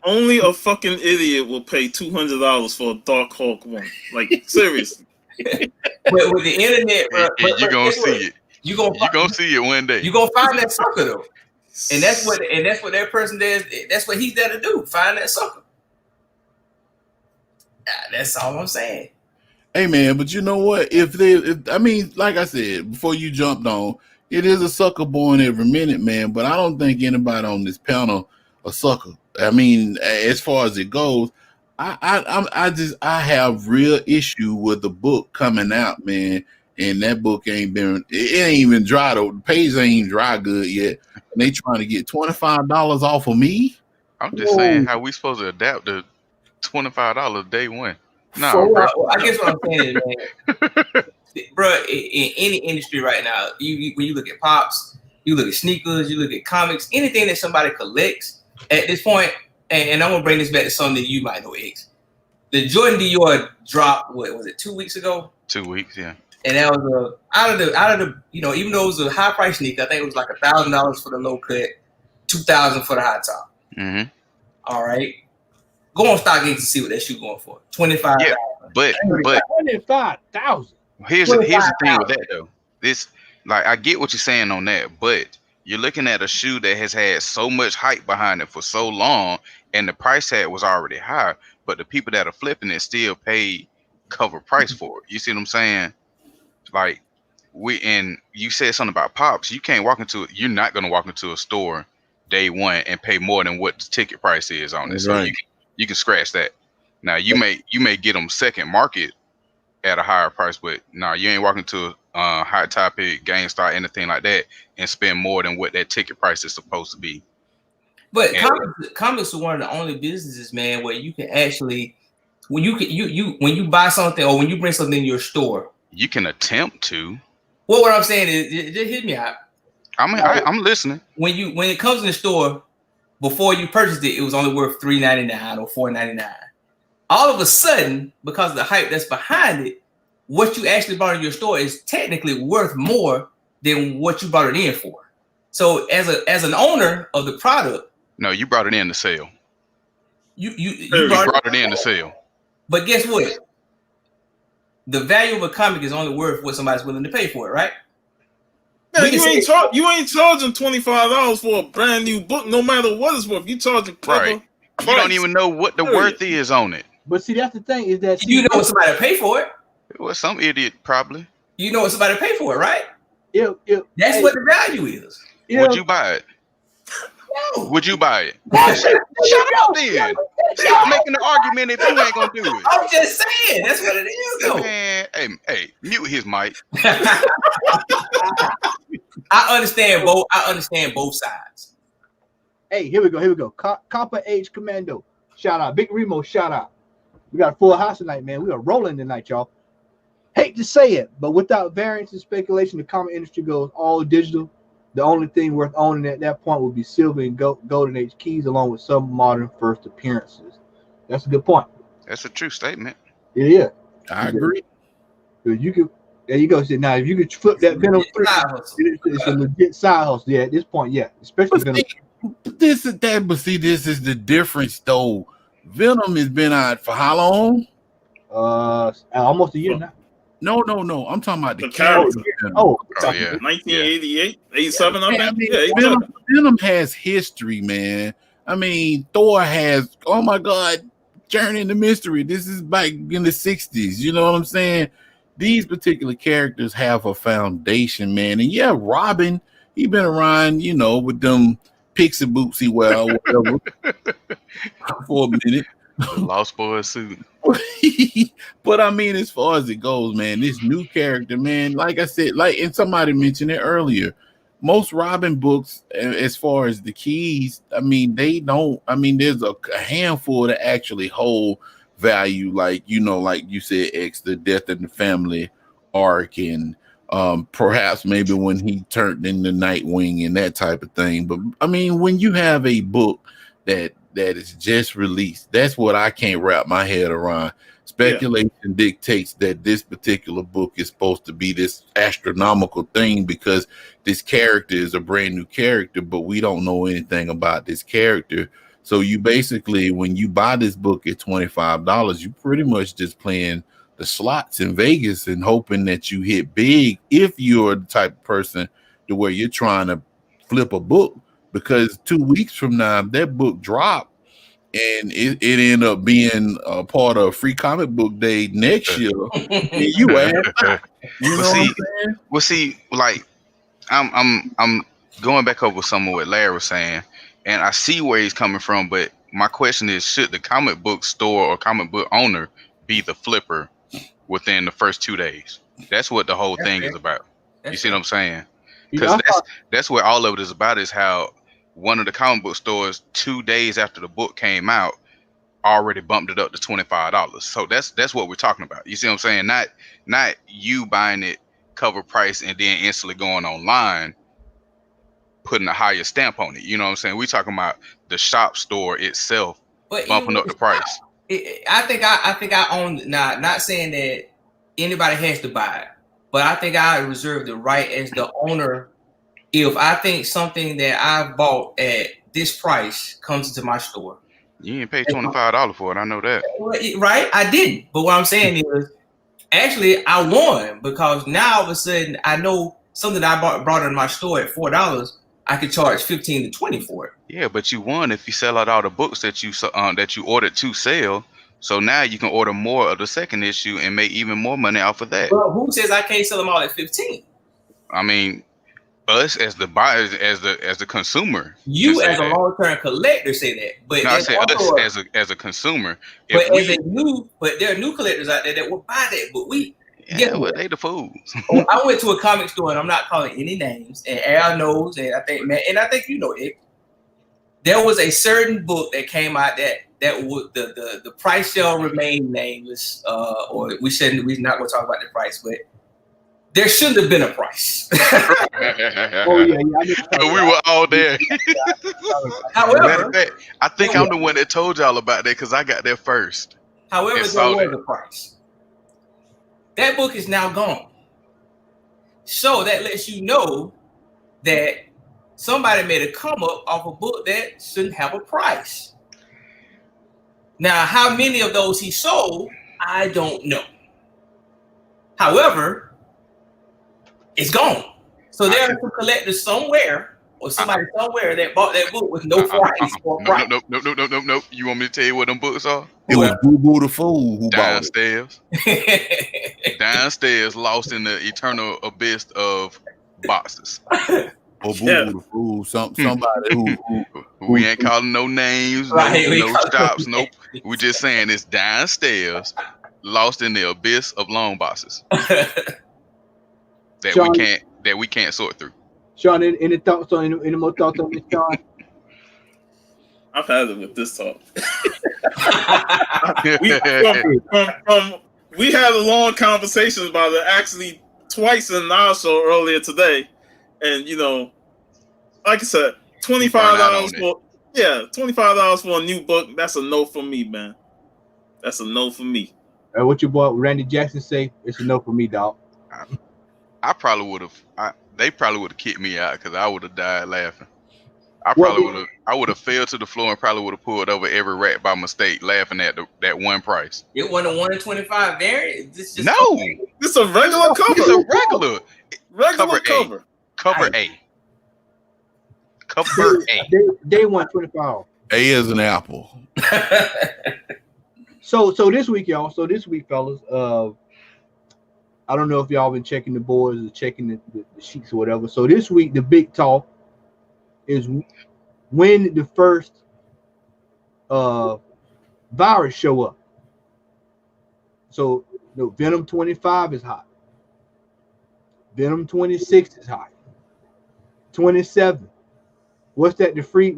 only a fucking idiot will pay $200 for a Dark Hawk 1. Like, seriously. But with the internet, bro, you're gonna see it. You're gonna see it one day. You're gonna find that sucker though. And that's what that person does. That's what he's there to do. Find that sucker. That's all I'm saying. Hey man, but you know what? Like I said before, you jumped on, it is a sucker born every minute, man. But I don't think anybody on this panel a sucker. I mean, as far as it goes, I have real issue with the book coming out, man. And that book ain't even dry though. The page ain't even dry good yet. And they trying to get $25 off of me. I'm just saying, how we supposed to adapt to $25 day one? No, I guess what I'm saying is, man, bro, in any industry right now, when you look at pops, you look at sneakers, you look at comics, anything that somebody collects at this point, and I'm gonna bring this back to something that you might know, X. The Jordan Dior drop, what was it, 2 weeks ago? 2 weeks, yeah. And that was out of the even though it was a high price sneaker, I think it was like $1,000 for the low cut, $2,000 for the high top. Mm-hmm. All right. Go on StockX to see what that shoe going for. $25,000. Yeah, but $25,000. Here's the thing with that though. This, like, I get what you're saying on that, but you're looking at a shoe that has had so much hype behind it for so long, and the price tag was already high, but the people that are flipping it still paid cover price for it. You see what I'm saying? Like, you said something about pops. You're not gonna walk into a store day one and pay more than what the ticket price is on it. So right. You can scratch that. Now you may get them second market at a higher price, but no, you ain't walking to a Hot Topic, GameStop, anything like that, and spend more than what that ticket price is supposed to be. But comics are one of the only businesses, man, where you can actually, when you buy something or when you bring something in your store, you can attempt to. Well, what I'm saying is, just hit me out. I'm listening. When it comes in the store, before you purchased it, it was only worth $3.99 or $4.99. All of a sudden, because of the hype that's behind it, what you actually bought in your store is technically worth more than what you brought it in for. So, as an owner of the product, no, you brought it in to sell. You brought it in to sell. But guess what? The value of a comic is only worth what somebody's willing to pay for it, right? Man, you ain't charging $25 for a brand new book, no matter what it's worth. You charging cover. Right. You don't even know what the worth is on it. But see, that's the thing is that you know what somebody pay for it. Well, some idiot probably. You know what somebody pay for it, right? That's what the value is. Would you buy it? No. Would you buy it? Shut up then. Stop making the argument if you ain't gonna do it. I'm just saying that's what it is, though. Man, hey, mute his mic. I understand both sides. Hey, here we go. Copper Age Commando. Shout out. Big Remo, shout out. We got a full house tonight, man. We are rolling tonight, y'all. Hate to say it, but without variance and speculation, the comic industry goes all digital. The only thing worth owning at that point would be silver and golden age keys, along with some modern first appearances. That's a good point. That's a true statement. It is. I agree. You could. There you go. So now, if you could flip that Venom 3, it's a legit side hustle. Yeah, at this point, yeah, especially Venom. This is the difference, though. Venom has been out for how long? Almost a year now. No. I'm talking about the character. Oh, yeah. 1988, 87, I think. Venom has history, man. I mean, Thor has, oh my God, Journey into Mystery. This is back in the 60s. You know what I'm saying? These particular characters have a foundation, man. And yeah, Robin, he been around, with them pixie boots he wear or whatever for a minute. The Lost Boys suit. But I mean, as far as it goes, man, this new character, man, like I said, and somebody mentioned it earlier, most Robin books, as far as the keys, I mean, they don't. I mean, there's a handful that actually hold value, like like you said, X, the death in the family arc, and perhaps maybe when he turned into Nightwing and that type of thing. But I mean, when you have a book that is just released, that's what I can't wrap my head around. Speculation dictates that this particular book is supposed to be this astronomical thing because this character is a brand new character, but we don't know anything about this character. So you basically, when you buy this book at $25, you pretty much just playing the slots in Vegas and hoping that you hit big if you're the type of person to where you're trying to flip a book, because 2 weeks from now that book dropped and it ended up being a part of Free Comic Book Day next year. And you ask, you know what I'm saying? Well, see, like I'm going back over some of what Larry was saying, and I see where he's coming from. But my question is, should the comic book store or comic book owner be the flipper within the first 2 days? That's what the whole thing is about. You see what I'm saying? Because that's what all of it is about, is how one of the comic book stores 2 days after the book came out already bumped it up to $25. So that's what we're talking about. You see what I'm saying? Not you buying it cover price and then instantly going online putting a higher stamp on it. You know what I'm saying? We're talking about the shop store itself bumping up the price. I think I own, not saying that anybody has to buy it, but I think I reserve the right as the owner. If I think something that I bought at this price comes into my store, you ain't pay $25 for it. I know that. Right? I didn't. But what I'm saying is, actually, I won, because now all of a sudden I know something that I brought in my store at $4, I could charge $15 to $20 for it. Yeah, but you won if you sell out all the books that you ordered to sell. So now you can order more of the second issue and make even more money off of that. Well, who says I can't sell them all at $15? I mean, us as the buyers, as the consumer, you as a long-term collector say that, but no, I say us as a consumer. But there are new collectors out there that will buy that. But they the fools. I went to a comic store, and I'm not calling any names, and Al knows, and I think you know it. There was a certain book that came out that would the price shall remain nameless, or we're not going to talk about the price, but there shouldn't have been a price. We were all there. However, I think I'm the one that told y'all about that because I got there first. However, there was a price. That book is now gone. So that lets you know that somebody made a come up off a book that shouldn't have a price. Now, how many of those he sold, I don't know. However, it's gone. So there are some collectors somewhere, or somebody somewhere that bought that book with no price or price. No. You want me to tell you what them books are? It was Boo Boo the Fool who downstairs. Downstairs, lost in the eternal abyss of boxes. Or Boo Boo the Fool, somebody who we ain't calling no names, no stops, nope. We just saying it's downstairs, lost in the abyss of long boxes. That Sean, we can't sort through. Sean, any thoughts on any more thoughts on this, Sean? I've had it with this talk. We had a long conversation about it actually twice in our show earlier today, and like I said, $25 for a new book. That's a no for me, man. That's a no for me. What your boy Randy Jackson say? It's a no for me, dog. I probably would have. They probably would have kicked me out because I would have died laughing. I would have fell to the floor and probably would have pulled over every rat by mistake, laughing at that one price. It wasn't a 125 variant. It's a regular cover. It's a regular cover. Cover A. Cover A. Day 125. A is an apple. So this week, y'all. So this week, fellas. I don't know if y'all been checking the boards or checking the sheets or whatever. So this week, the big talk is when the first virus show up. So Venom 25 is hot. Venom 26 is hot. 27. What's the free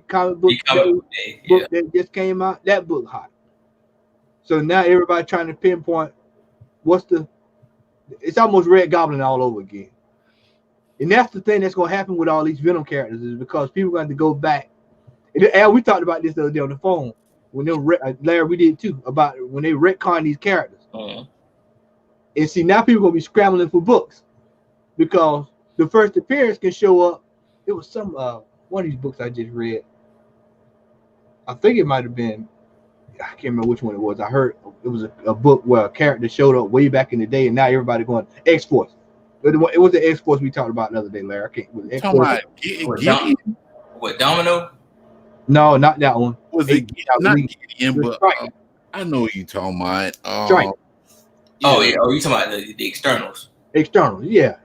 comic book book that just came out? That book hot. So now everybody trying to pinpoint it's almost Red Goblin all over again. And that's the thing that's gonna happen with all these Venom characters, is because people are going to go back. And we talked about this the other day on the phone when Larry, we did too, about when they retcon these characters. And see, now people are gonna be scrambling for books because the first appearance can show up. It was some one of these books I just read. I think it might have been, I can't remember which one it was. I heard it was a book where a character showed up way back in the day, and now everybody going X-Force. It was the X-Force we talked about the other day, Larry. I can't. Was it X-Force? What, Domino? No, not that one. Was it not Gideon, but I know what you talking about. Strike. Oh yeah. Oh, you talking about the externals? Externals, yeah.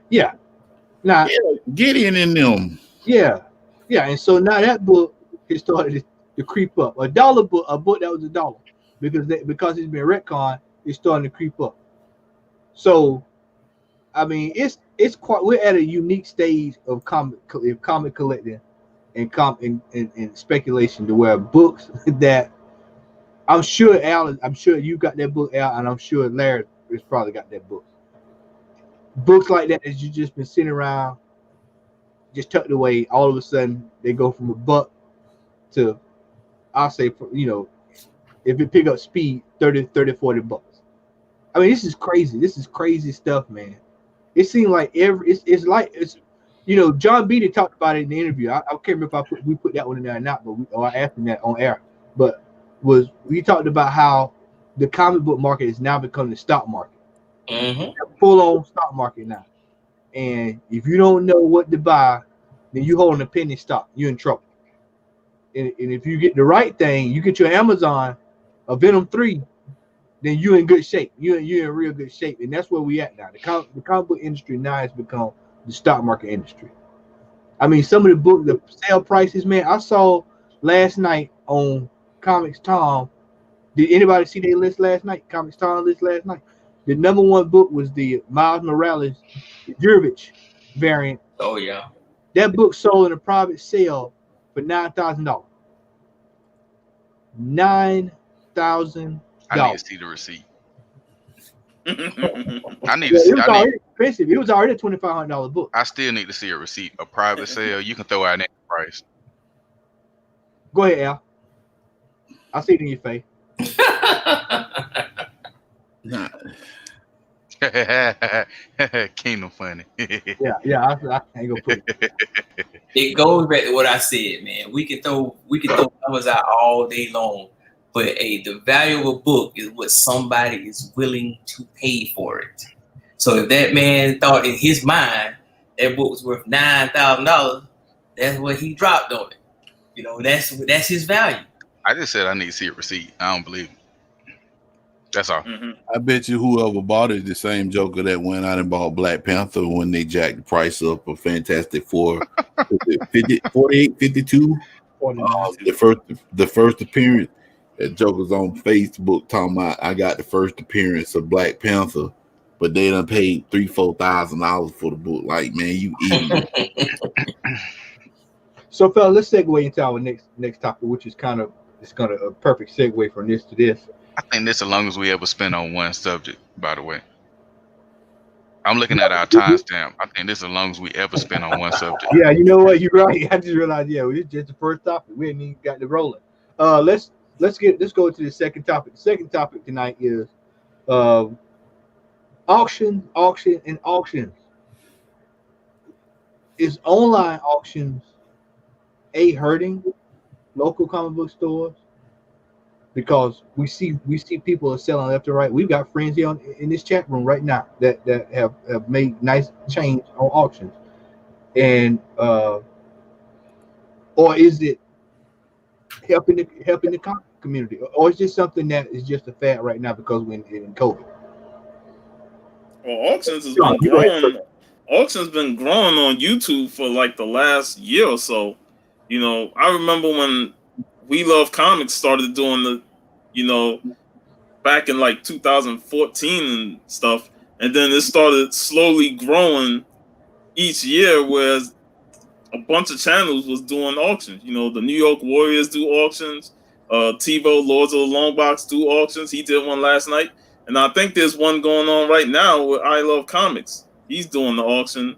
Now, Gideon in them. Yeah. And so now that book has started to creep up. A book that was $1 because it's been retconned, it's starting to creep up. So, I mean, it's quite. We're at a unique stage of comic collecting and speculation, to where books that I'm sure you got that book out, and I'm sure Larry has probably got that book. Books like that you just been sitting around, just tucked away. All of a sudden, they go from $1 to, I'll say, if it pick up speed, 30, $40. I mean, this is crazy. This is crazy stuff, man. It seems like John Beatty talked about it in the interview. I can't remember if we put that one in there or not, but I asked him that on air. But we talked about how the comic book market is now becoming the stock market. Full on stock market now. And if you don't know what to buy, then you holding a penny stock. You're in trouble. And if you get the right thing, you get your Amazon, a Venom 3, then you're in good shape. You're in real good shape. And that's where we at now. The comic book industry now has become the stock market industry. I mean, some of the sale prices, man, I saw last night on Comics Tom. Did anybody see their list last night? Comics Tom list last night. The number one book was the Miles Morales Jurevich variant. Oh yeah. That book sold in a private sale for $9,000. $9,000. I need to see the receipt. I need Yeah, to see. it was already expensive. It was already a $2,500 book. I still need to see a receipt. A private sale, you can throw out that price. Go ahead, Al. I see it in your face. Nah. Kingdom funny. Yeah. I ain't gonna put it. It goes back to what I said, man. We can throw numbers out all day long, but the value of a book is what somebody is willing to pay for it. So if that man thought in his mind that book was worth $9,000, that's what he dropped on it. That's his value. I just said I need to see a receipt. I don't believe it. That's all. I bet you whoever bought it, the same joker that went out and bought Black Panther when they jacked the price up of Fantastic Four, 48, 52. The first appearance, that joker's on Facebook talking about, I got the first appearance of Black Panther, but they done paid $3,000-$4,000 for the book. Like, man, you eating. So, fella, let's segue into our next topic, which is kind of a perfect segue from this to this. I think this as long as we ever spend on one subject, by the way. I'm looking at our timestamp. I think this as long as we ever spend on one subject. Yeah, you know what? You're right. I just realized, it's just the first topic. We ain't even got it rolling. Let's go to the second topic. The second topic tonight is auctions. Is online auctions hurting local comic book stores? Because we see people are selling left and right. We've got friends here in this chat room right now that have made nice change on auctions, and or is it helping the comic community, or is just something that is just a fad right now because we're in COVID? Well, auctions has been growing. Auctions been growing on YouTube for like the last year or so. I remember when We Love Comics started doing the back in like 2014 and stuff, and then it started slowly growing each year, whereas a bunch of channels was doing auctions. The New York Warriors do auctions. TiVo Lords of the Long Box do auctions. He did one last night, and I think there's one going on right now with I Love Comics. He's doing the auction,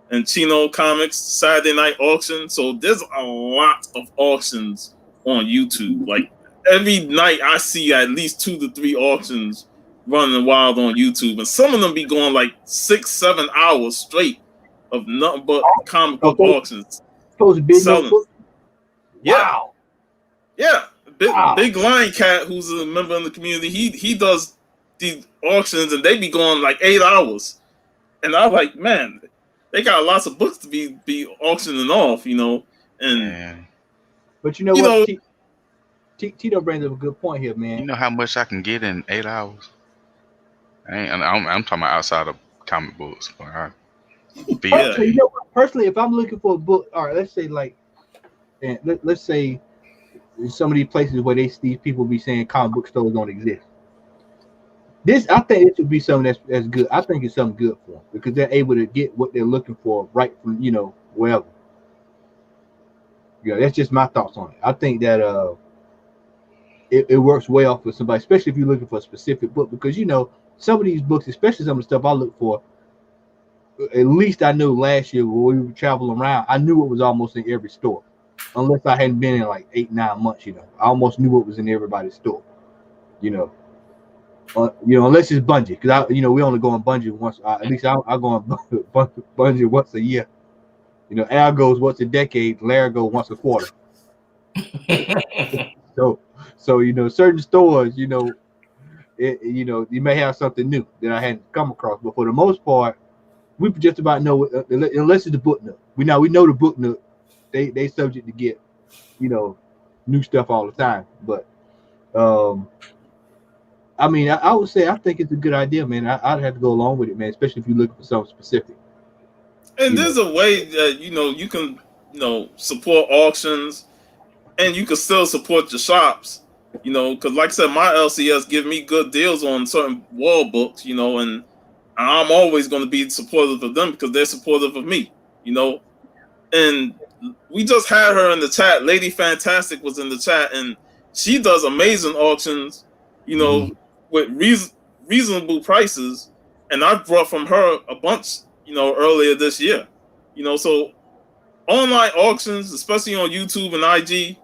and Chino Comics Saturday night auction. So there's a lot of auctions on YouTube. Like every night, I see at least 2 to 3 auctions running wild on YouTube, and some of them be going like 6-7 hours straight of nothing but comic book auctions. Those big notebooks? Wow. Yeah. Big Lion Cat, who's a member of the community, he does these auctions, and they be going like 8 hours. And I'm like, man, they got lots of books to be auctioning off, And Man. But you know what? Tito brings up a good point here, man. You know how much I can get in 8 hours? I'm talking about outside of comic books. Personally, you know what? Personally, if I'm looking for a book, all right, let's say let's say some of these places where these people be saying comic book stores don't exist. I think it should be something that's good. I think it's something good for them because they're able to get what they're looking for right from wherever. That's just my thoughts on it. I think that it works well for somebody, especially if you're looking for a specific book, because some of these books, especially some of the stuff I look for. At least I knew last year when we were traveling around, I knew it was almost in every store, unless I hadn't been in like 8-9 months. I almost knew it was in everybody's store. Unless it's Bungie, because we only go on Bungie once. At least I go on Bungie once a year. Al goes once a decade. Larry goes once a quarter. So certain stores, you may have something new that I hadn't come across, but for the most part, we just about know, unless it's the book nook. We know the book nook. They subject to get, new stuff all the time. But I would say I think it's a good idea, man. I'd have to go along with it, man, especially if you're looking for something specific. And there's a way that you can support auctions, and you can still support your shops. Because like I said, my LCS give me good deals on certain wall books. And I'm always going to be supportive of them because they're supportive of me, And we just had her in the chat. Lady Fantastic was in the chat, and she does amazing auctions, with reasonable prices. And I brought from her a bunch, earlier this year. So online auctions, especially on YouTube and IG,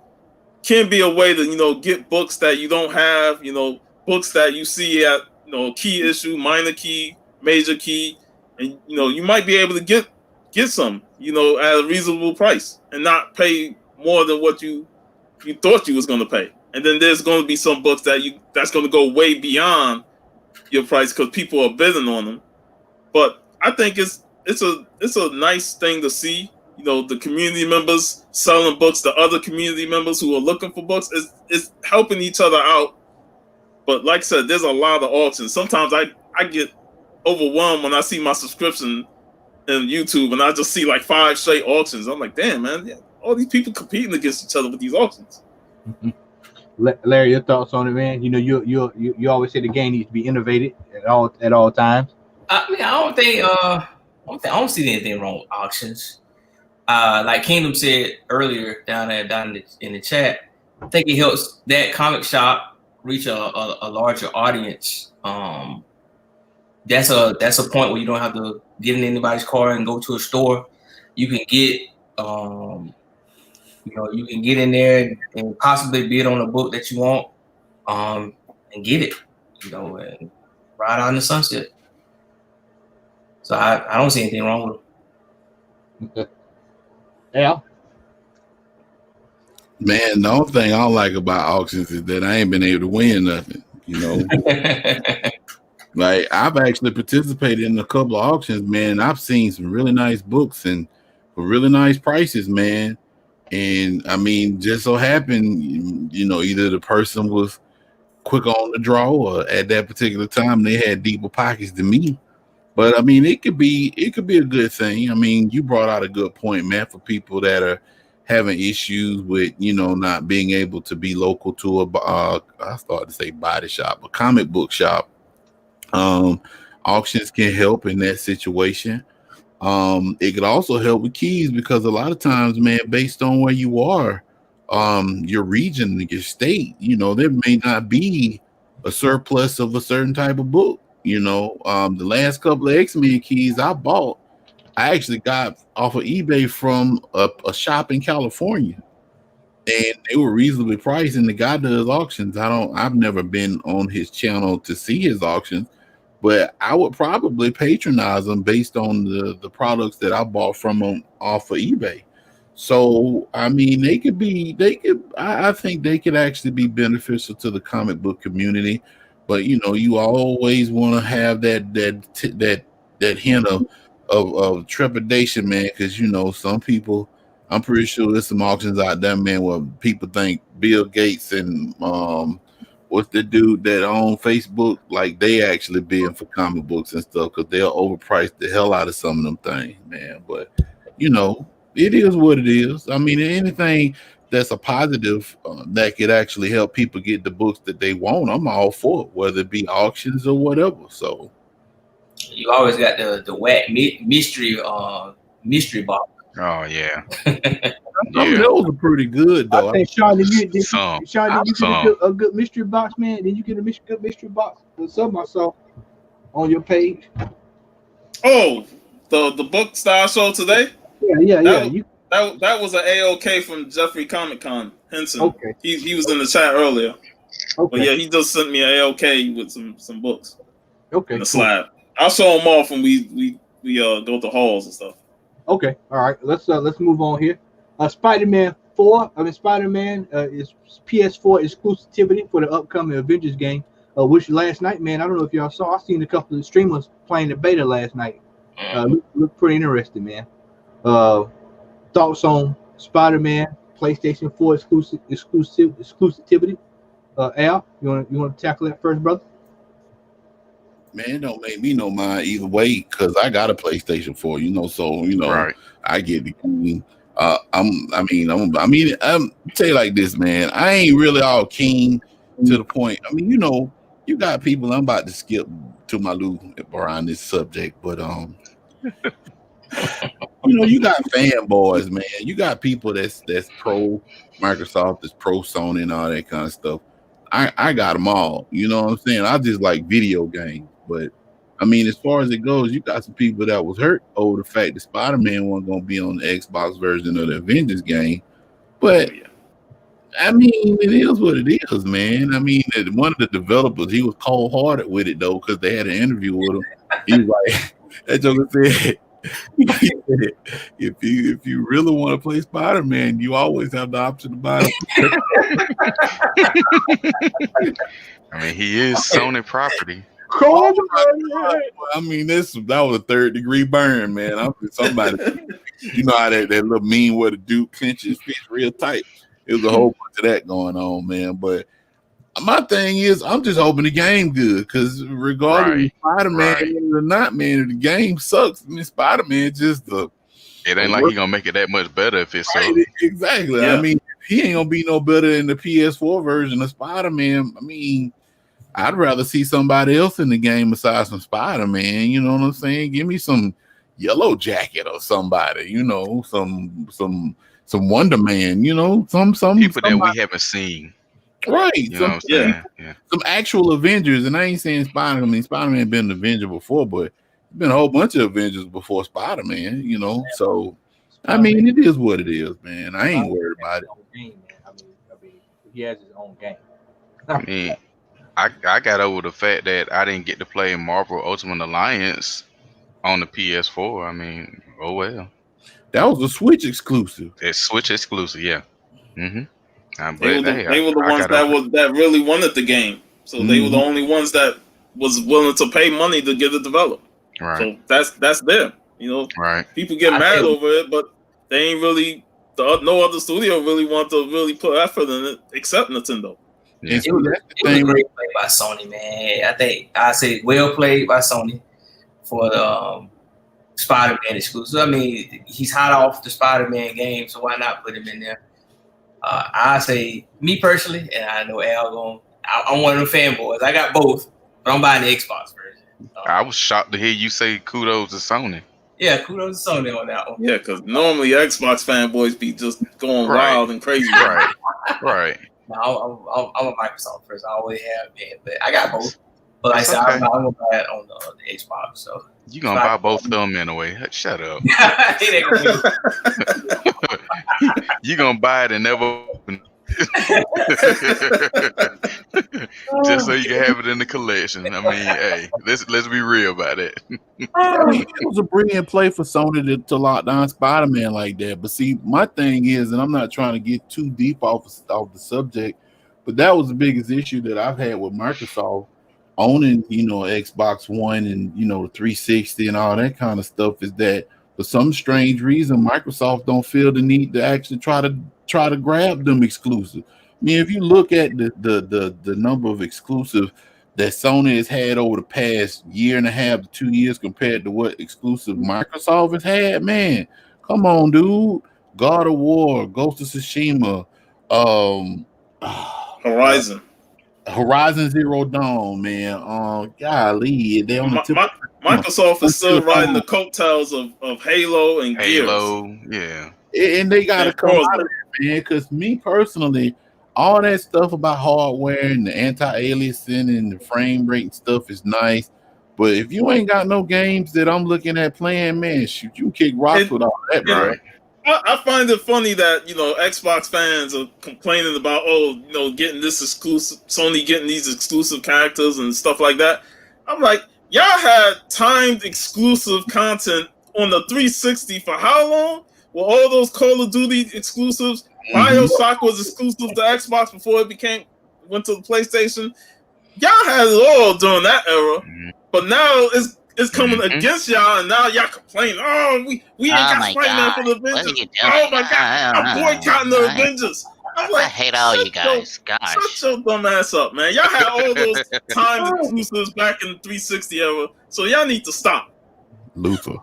can be a way to, get books that you don't have, books that you see at, key issue, minor key, major key, and you might be able to get some at a reasonable price and not pay more than what you thought you was going to pay. And then there's going to be some books that's going to go way beyond your price because people are bidding on them. But I think it's a nice thing to see, the community members selling books to other community members who are looking for books. It's helping each other out. But like I said, there's a lot of auctions. Sometimes I get overwhelmed when I see my subscription in YouTube and I just see like 5 straight auctions. I'm like, damn, man, all these people competing against each other with these auctions. Larry, your thoughts on it, man? You always say the game needs to be innovated at all times. I don't see anything wrong with auctions. Like Kingdom said earlier down in the chat, I think it helps that comic shop reach a larger audience. That's a point where you don't have to get in anybody's car and go to a store. You can get you can get in there and possibly bid on a book that you want, and get it, and ride out in the sunset. So I don't see anything wrong with it. Yeah. Man, the only thing I don't like about auctions is that I ain't been able to win nothing, Like, I've actually participated in a couple of auctions, man. I've seen some really nice books and for really nice prices, man. And just so happened, either the person was quick on the draw or at that particular time they had deeper pockets than me. But it could be a good thing. You brought out a good point, man, for people that are having issues with, you know, not being able to be local to I started to say body shop, a comic book shop. Auctions can help in that situation. It could also help with keys, because a lot of times, man, based on where you are, your region, your state, you know, there may not be a surplus of a certain type of book. You know, the last couple of X-Men keys I bought, I actually got off of eBay from a shop in California, and they were reasonably priced. And the guy does auctions. I've never been on his channel to see his auctions, but I would probably patronize them based on the products that I bought from them off of eBay. So, I mean, I think they could actually be beneficial to the comic book community. But, you know, you always want to have that hint of trepidation, man, because, you know, some people, I'm pretty sure there's some auctions out there, man, where people think Bill Gates and what's the dude that on Facebook, like, they actually bid for comic books and stuff, because they'll overprice the hell out of some of them things, man. But, you know, it is what it is. I mean, anything that's a positive that could actually help people get the books that they want, I'm all for it, whether it be auctions or whatever. So you always got the whack mystery box. Oh yeah. I mean, those are pretty good, though. I think, Sean, did you get Some. a good mystery box, man? Did you get a good mystery box? With some I saw on your page. Oh, the books that I saw today. Yeah. That was an AOK from Jeffrey Comic Con Henson. Okay. He was in the chat earlier. Okay. But yeah, he just sent me an AOK with some books. Okay. In the slab. I saw them off when we go to halls and stuff. Okay. All right. Let's move on here. Spider-Man 4. Spider-Man is PS4 exclusivity for the upcoming Avengers game. Which last night, man, I don't know if y'all saw. I seen a couple of streamers playing the beta last night. Looked pretty interesting, man. Thoughts on Spider-Man PlayStation 4 exclusivity? Al, you want to tackle that first, brother? Man, don't make me no mind either way, because I got a PlayStation 4, you know, so, you know, right. I get the game. I'm tell you like this, man. I ain't really all keen to the point. I mean, you know, you got people. I'm about to skip to my loop around this subject, but you know, you got fanboys, man. You got people that's pro Microsoft, that's pro Sony, and all that kind of stuff. I got them all. You know what I'm saying? I just like video games, but I mean, as far as it goes, you got some people that was hurt over the fact that Spider-Man wasn't going to be on the Xbox version of the Avengers game. But I mean, it is what it is, man. I mean, one of the developers, he was cold-hearted with it though, because they had an interview with him. He was like, that joker said, if you really want to play Spider-Man, you always have the option to buy it. I mean, he is Sony property. I mean, that was a third-degree burn, man. I'm somebody, you know how that little meme where the dude clenches fish real tight. It was a whole bunch of that going on, man. But my thing is, I'm just hoping the game good, because regardless of Spider-Man or not, man, if the game sucks, I mean, Spider-Man just the. It ain't like he gonna make it that much better if it's so. Exactly. Yeah. I mean, he ain't gonna be no better than the PS4 version of Spider-Man. I mean, I'd rather see somebody else in the game besides some Spider-Man. You know what I'm saying? Give me some Yellow Jacket or somebody. You know, some Wonder Man. You know, some people that we haven't seen. Right. You know what I'm saying? Yeah. Some actual Avengers, and I ain't saying Spider-Man. I mean, Spider-Man been an Avenger before, but been a whole bunch of Avengers before Spider-Man. You know, so I mean, it is what it is, man. I ain't worried about it. I mean, he has his own game. I mean, I got over the fact that I didn't get to play Marvel Ultimate Alliance on the PS4. I mean, oh well. That was a Switch exclusive. It's Switch exclusive, yeah. Mm-hmm. They were the ones that really wanted the game, so they were the only ones that was willing to pay money to get it developed. Right. So that's them. You know. Right. People get mad over it, but they ain't really. No other studio really want to really put effort in it except Nintendo. Yeah. It was a great play by Sony, man. I think I say well played by Sony for Spider-Man exclusive. I mean, he's hot off the Spider-Man game, so why not put him in there? I say, me personally, and I know Al I'm one of the fanboys. I got both, but I'm buying the Xbox version. I was shocked to hear you say kudos to Sony. Yeah, kudos to Sony on that one. Yeah, because normally Xbox fanboys be just going wild and crazy. Right. No, I'm a Microsoft person. I always have been, but I got both. But like I said, I'm gonna buy it on the Xbox. So you gonna buy both of them anyway? Shut up. You gonna buy it and never open just so you can have it in the collection. I mean, hey, let's be real about it. It was a brilliant play for Sony to lock down Spider-Man like that. But see, my thing is, and I'm not trying to get too deep off the subject, but that was the biggest issue that I've had with Microsoft owning, Xbox One and the 360 and all that kind of stuff, is that for some strange reason Microsoft don't feel the need to actually try to grab them exclusive. I mean, if you look at the number of exclusive that Sony has had over the past year and a half to 2 years compared to what exclusive Microsoft has had, man, come on, dude. God of War, Ghost of Tsushima, Horizon Zero Dawn, man. Golly, they on the tip. Microsoft is still riding the coattails of Halo and Gears. Yeah. And they got to come out of it, man, because me personally, all that stuff about hardware and the anti-aliasing and the frame rate and stuff is nice. But if you ain't got no games that I'm looking at playing, man, shoot, you kick rocks with all that, bro. I find it funny that, Xbox fans are complaining about, getting this exclusive, Sony getting these exclusive characters and stuff like that. I'm like, y'all had timed exclusive content on the 360 for how long? Well, all those Call of Duty exclusives, BioShock was exclusive to Xbox before it went to the PlayStation. Y'all had it all during that era, but now it's coming against y'all, and now y'all complain. Oh, we ain't got Spider-Man for the Avengers. Oh my God, I'm boycotting the Avengers. I'm like, I hate all you guys. Gosh, shut your dumb ass up, man. Y'all had all those timed exclusives back in the 360 era, so y'all need to stop. Luther.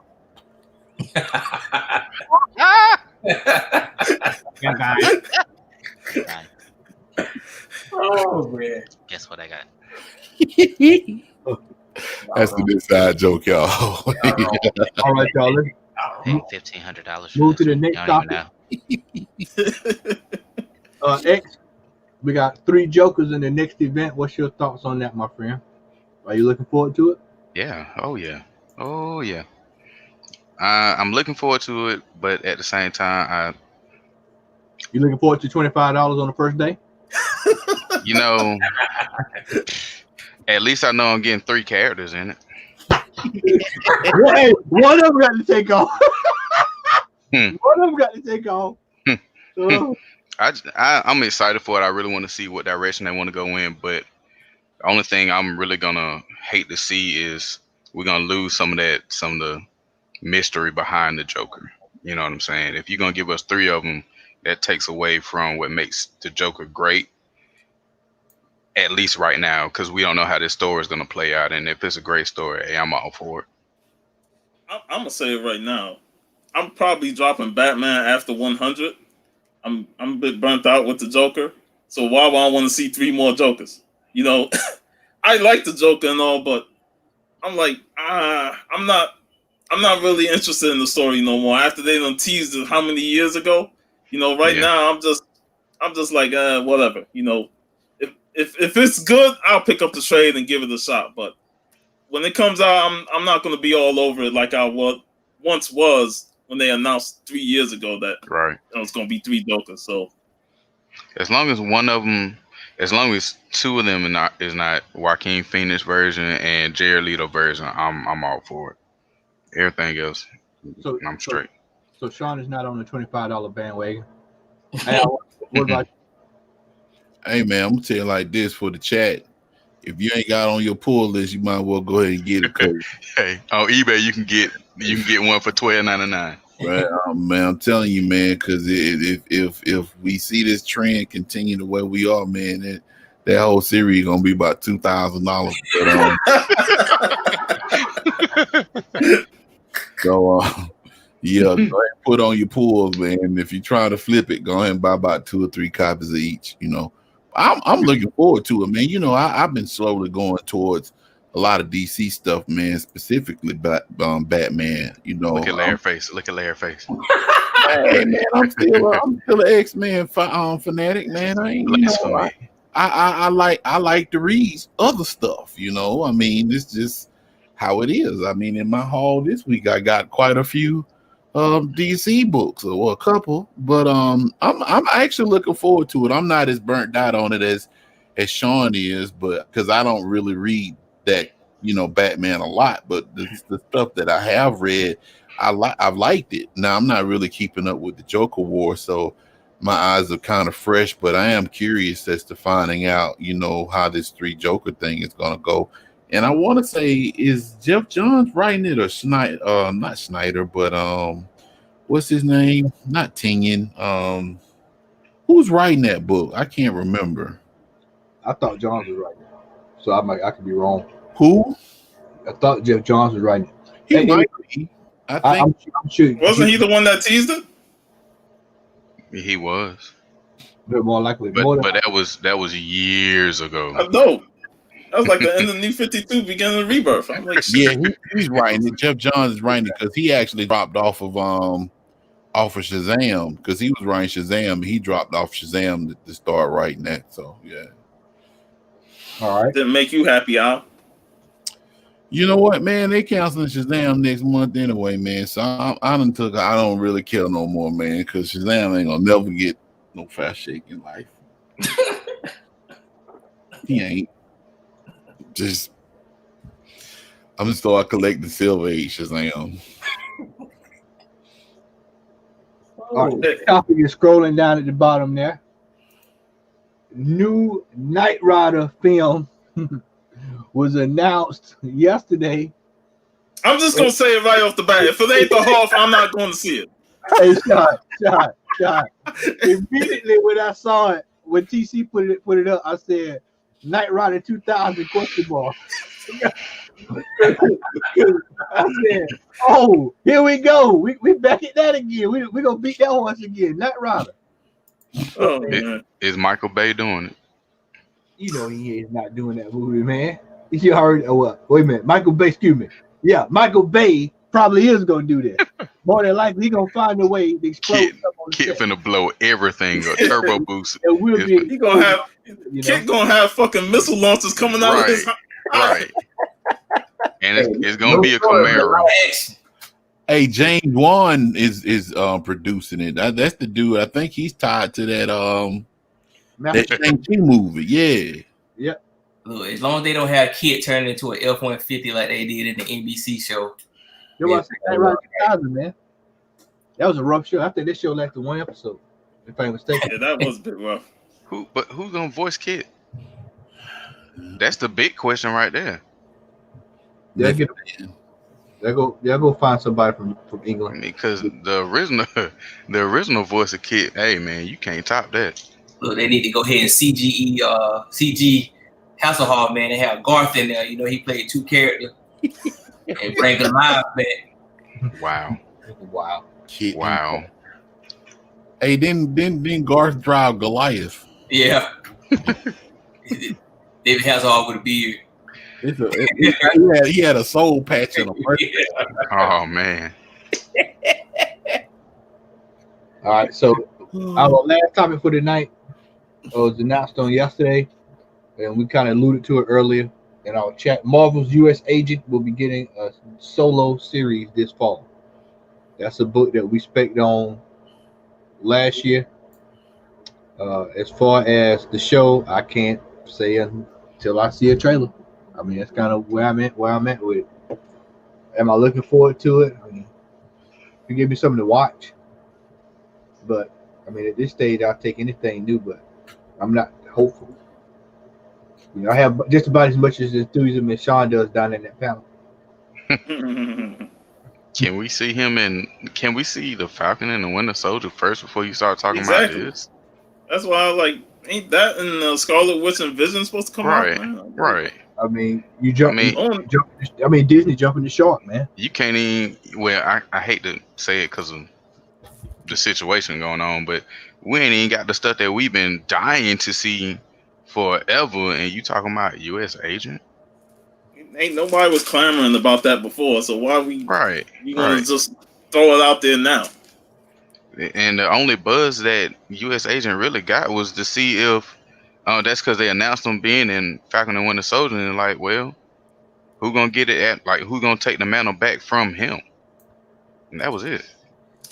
Oh man! Guess what I got? That's the inside joke, y'all. All right, y'all. Let's $1,500. move to the next topic. X, we got 3 Jokers in the next event. What's your thoughts on that, my friend? Are you looking forward to it? Yeah. Oh yeah. I'm looking forward to it, but at the same time, You looking forward to $25 on the first day? At least I know I'm getting 3 characters in it. Hey, one of them got to take off. One of them got to take off. I'm excited for it. I really want to see what direction they want to go in, but the only thing I'm really gonna hate to see is we're gonna lose some of the mystery behind the Joker. You know what I'm saying? If you're gonna give us 3 of them, that takes away from what makes the Joker great, at least right now, because we don't know how this story is gonna play out. And if it's a great story, hey, I'm all for it. I'm gonna say it right now. I'm probably dropping Batman after 100. I'm a bit burnt out with the Joker, so why would I want to see 3 more Jokers? I like the Joker and all, but I'm like, I'm not really interested in the story no more. After they done teased it how many years ago, now I'm just like, whatever. If it's good, I'll pick up the trade and give it a shot. But when it comes out, I'm not going to be all over it like I once was when they announced 3 years ago that it's going to be 3 Jokers. So as long as one of them, as long as 2 of them is not Joaquin Phoenix version and Jared Leto version, I'm all for it. Everything else, I'm straight. So Sean is not on the $25 bandwagon. Al, what about you? Hey man, I'm gonna tell you like this for the chat. If you ain't got on your pull list, you might well go ahead and get it. Hey, on eBay you can get one for $12.99. Right, man, I'm telling you, man, because if we see this trend continue the way we are, man, that whole series is gonna be about $2,000. So yeah, go ahead and put on your pools, man. If you're trying to flip it, go ahead and buy about 2 or 3 copies of each. I'm looking forward to it, man. I've been slowly going towards a lot of DC stuff, man. Specifically, Batman. Look at Larry face. Look at Larry face. Hey, man, I'm still an X-Men fanatic, man. Blasphemy. I like to read other stuff. I mean, it's just how it is. I mean, in my haul this week, I got quite a few DC books, or a couple, but I'm actually looking forward to it. I'm not as burnt out on it as Sean is, but because I don't really read that Batman a lot, but the stuff that I have read, I've liked it. Now I'm not really keeping up with the Joker War, so my eyes are kind of fresh, but I am curious as to finding out how this 3 Joker thing is gonna go. And I want to say, is Jeff Johns writing it, or Snyder? Not Snyder, but what's his name? Not Tinian. Who's writing that book? I can't remember. I thought Johns was writing it, so I could be wrong. Who? I thought Jeff Johns was writing it. He might be. I think. I'm sure. Wasn't he the one that teased it? He was. But more likely, but that was years ago. I know. That was like the end of New 52, beginning of Rebirth. I'm like, yeah, he's writing it. Jeff Johns is writing it because he actually dropped off of Shazam, because he was writing Shazam. He dropped off Shazam to start writing that. So yeah. All right. Didn't make you happy, Al? You know what, man? They canceling Shazam next month anyway, man. So I don't really care no more, man, because Shazam ain't gonna never get no fast shake in life. He ain't. Just, I'm gonna start collecting Silver Age Shazam. All right, the topic is scrolling down at the bottom there. New Knight Rider film was announced yesterday. I'm just gonna say it right off the bat. If it ain't the Hoff, I'm not going to see it. Hey, shot. Immediately when I saw it, when TC put it up, I said, Knight Rider 2000 ? I said, oh, here we go. We back at that again. We gonna beat that horse again. Knight Rider. Oh man. Is Michael Bay doing it? He is not doing that movie, man. You heard what? Wait a minute. Michael Bay, excuse me. Yeah, Michael Bay probably is gonna do that. More than likely, he gonna find a way to explode. Kid finna blow everything up, turbo boost. He gonna have Kid gonna have fucking missile launchers coming out of his right. And it's gonna be a Camaro. Hey, James Wan is producing it. That's the dude. I think he's tied to that Shang-Chi movie. Yeah. Yep. Look, as long as they don't have Kid turning into an F-150 like they did in the NBC show. Knight Rider 2000, man. That was a rough show. I think this show lasted 1 episode, if I'm mistaken. Yeah, that was a bit rough. Who's gonna voice Kid? That's the big question right there. They'll go find somebody from England. Because the original voice of Kid, hey man, you can't top that. Look, they need to go ahead and CG Hasselhoff, man, and have Garth in there. He played 2 characters and bring them live back. Wow. Kid. Wow. Hey, then Garth drive Goliath. Yeah. David Hasselhoff with a beard. He had a soul patch and a birthday. Oh man. All right, so our last topic for the night was announced on yesterday, and we kind of alluded to it earlier in our chat. Marvel's U.S. Agent will be getting a solo series this fall. That's a book that we spec'd on last year. As far as the show, I can't say until I see a trailer. I mean, that's kind of where I'm at with it. Am I looking forward to it? I mean, you give me something to watch. But, I mean, at this stage, I'll take anything new, but I'm not hopeful. I have just about as much as enthusiasm as Sean does down in that panel. Can we see can we see the Falcon and the Winter Soldier first before you start talking about this? That's why Ain't that and Scarlet Witch and Vision supposed to come out? Right, Man? right. I mean, you jump. I mean, I mean, Disney jumping the shark, man. you can't even. Well, I hate to say it because of the situation going on, but we ain't even got the stuff that we've been dying to see forever. And you talking about U.S. agent? Ain't nobody was clamoring about that before, so why we Right, you want right. to just throw it out there now? And the only buzz that U.S. agent really got was to see if that's because they announced him being in Falcon and Winter Soldier, and like, well, who gonna get it at? Like, who gonna take the mantle back from him? And that was it.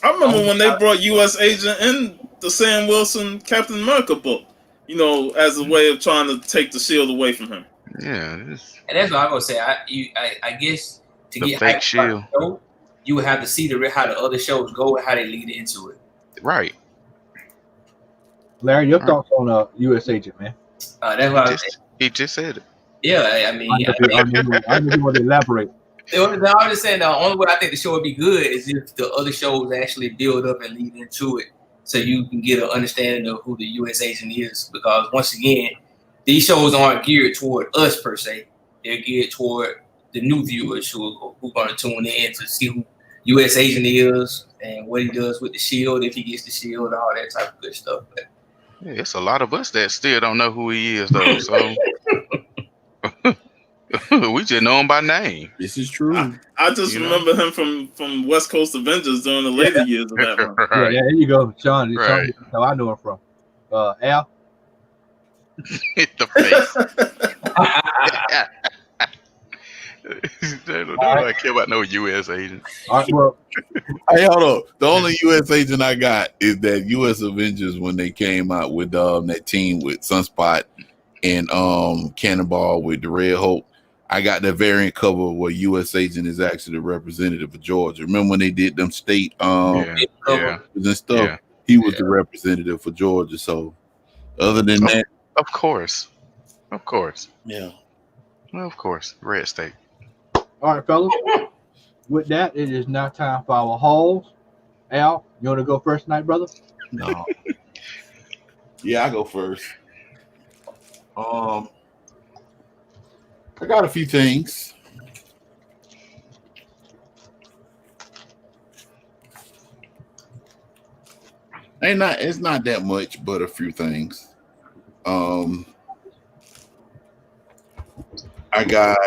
I remember when they brought U.S. Agent in the Sam Wilson Captain America book, you know, as a way of trying to take the shield away from him. Yeah, And that's what I'm gonna say. I guess to the get fake hyped about shield. the show, you would have to see how the other shows go and how they lead into it. Right. Larry, your thoughts on U.S. agent, man? That's why He just said it. Yeah, I mean, I know you want to elaborate. I'm just saying the only way I think the show would be good is if the other shows actually build up and lead into it, so you can get an understanding of who the U.S. agent is. Because once again, these shows aren't geared toward us per se; they're geared toward the new viewers who are going to tune in to see who U.S. agent is and what he does with the shield, if he gets the shield, all that type of good stuff. But yeah, it's a lot of us that still don't know who he is, though. So we just know him by name. This is true. I just remember him from West Coast Avengers during the later years of that run. Right. Yeah, there you go, Sean. Right. That's how I know him from. Al. Hit the face. Nobody care about no U.S. agent. All right, well, Hey, hold up. The only U.S. agent I got is that U.S. Avengers when they came out with that team with Sunspot and Cannonball with the Red Hulk. I got that variant cover where U.S. agent is actually the representative of Georgia. Remember when they did them state and stuff? Yeah. He was the representative for Georgia. So other than that, of course. yeah. Well, of course, red state. all right, fellas. With that, it is now time for our hauls. Al, you want to go first tonight, brother? No. Yeah, I go first. I got a few things. It's not that much, but a few things. I got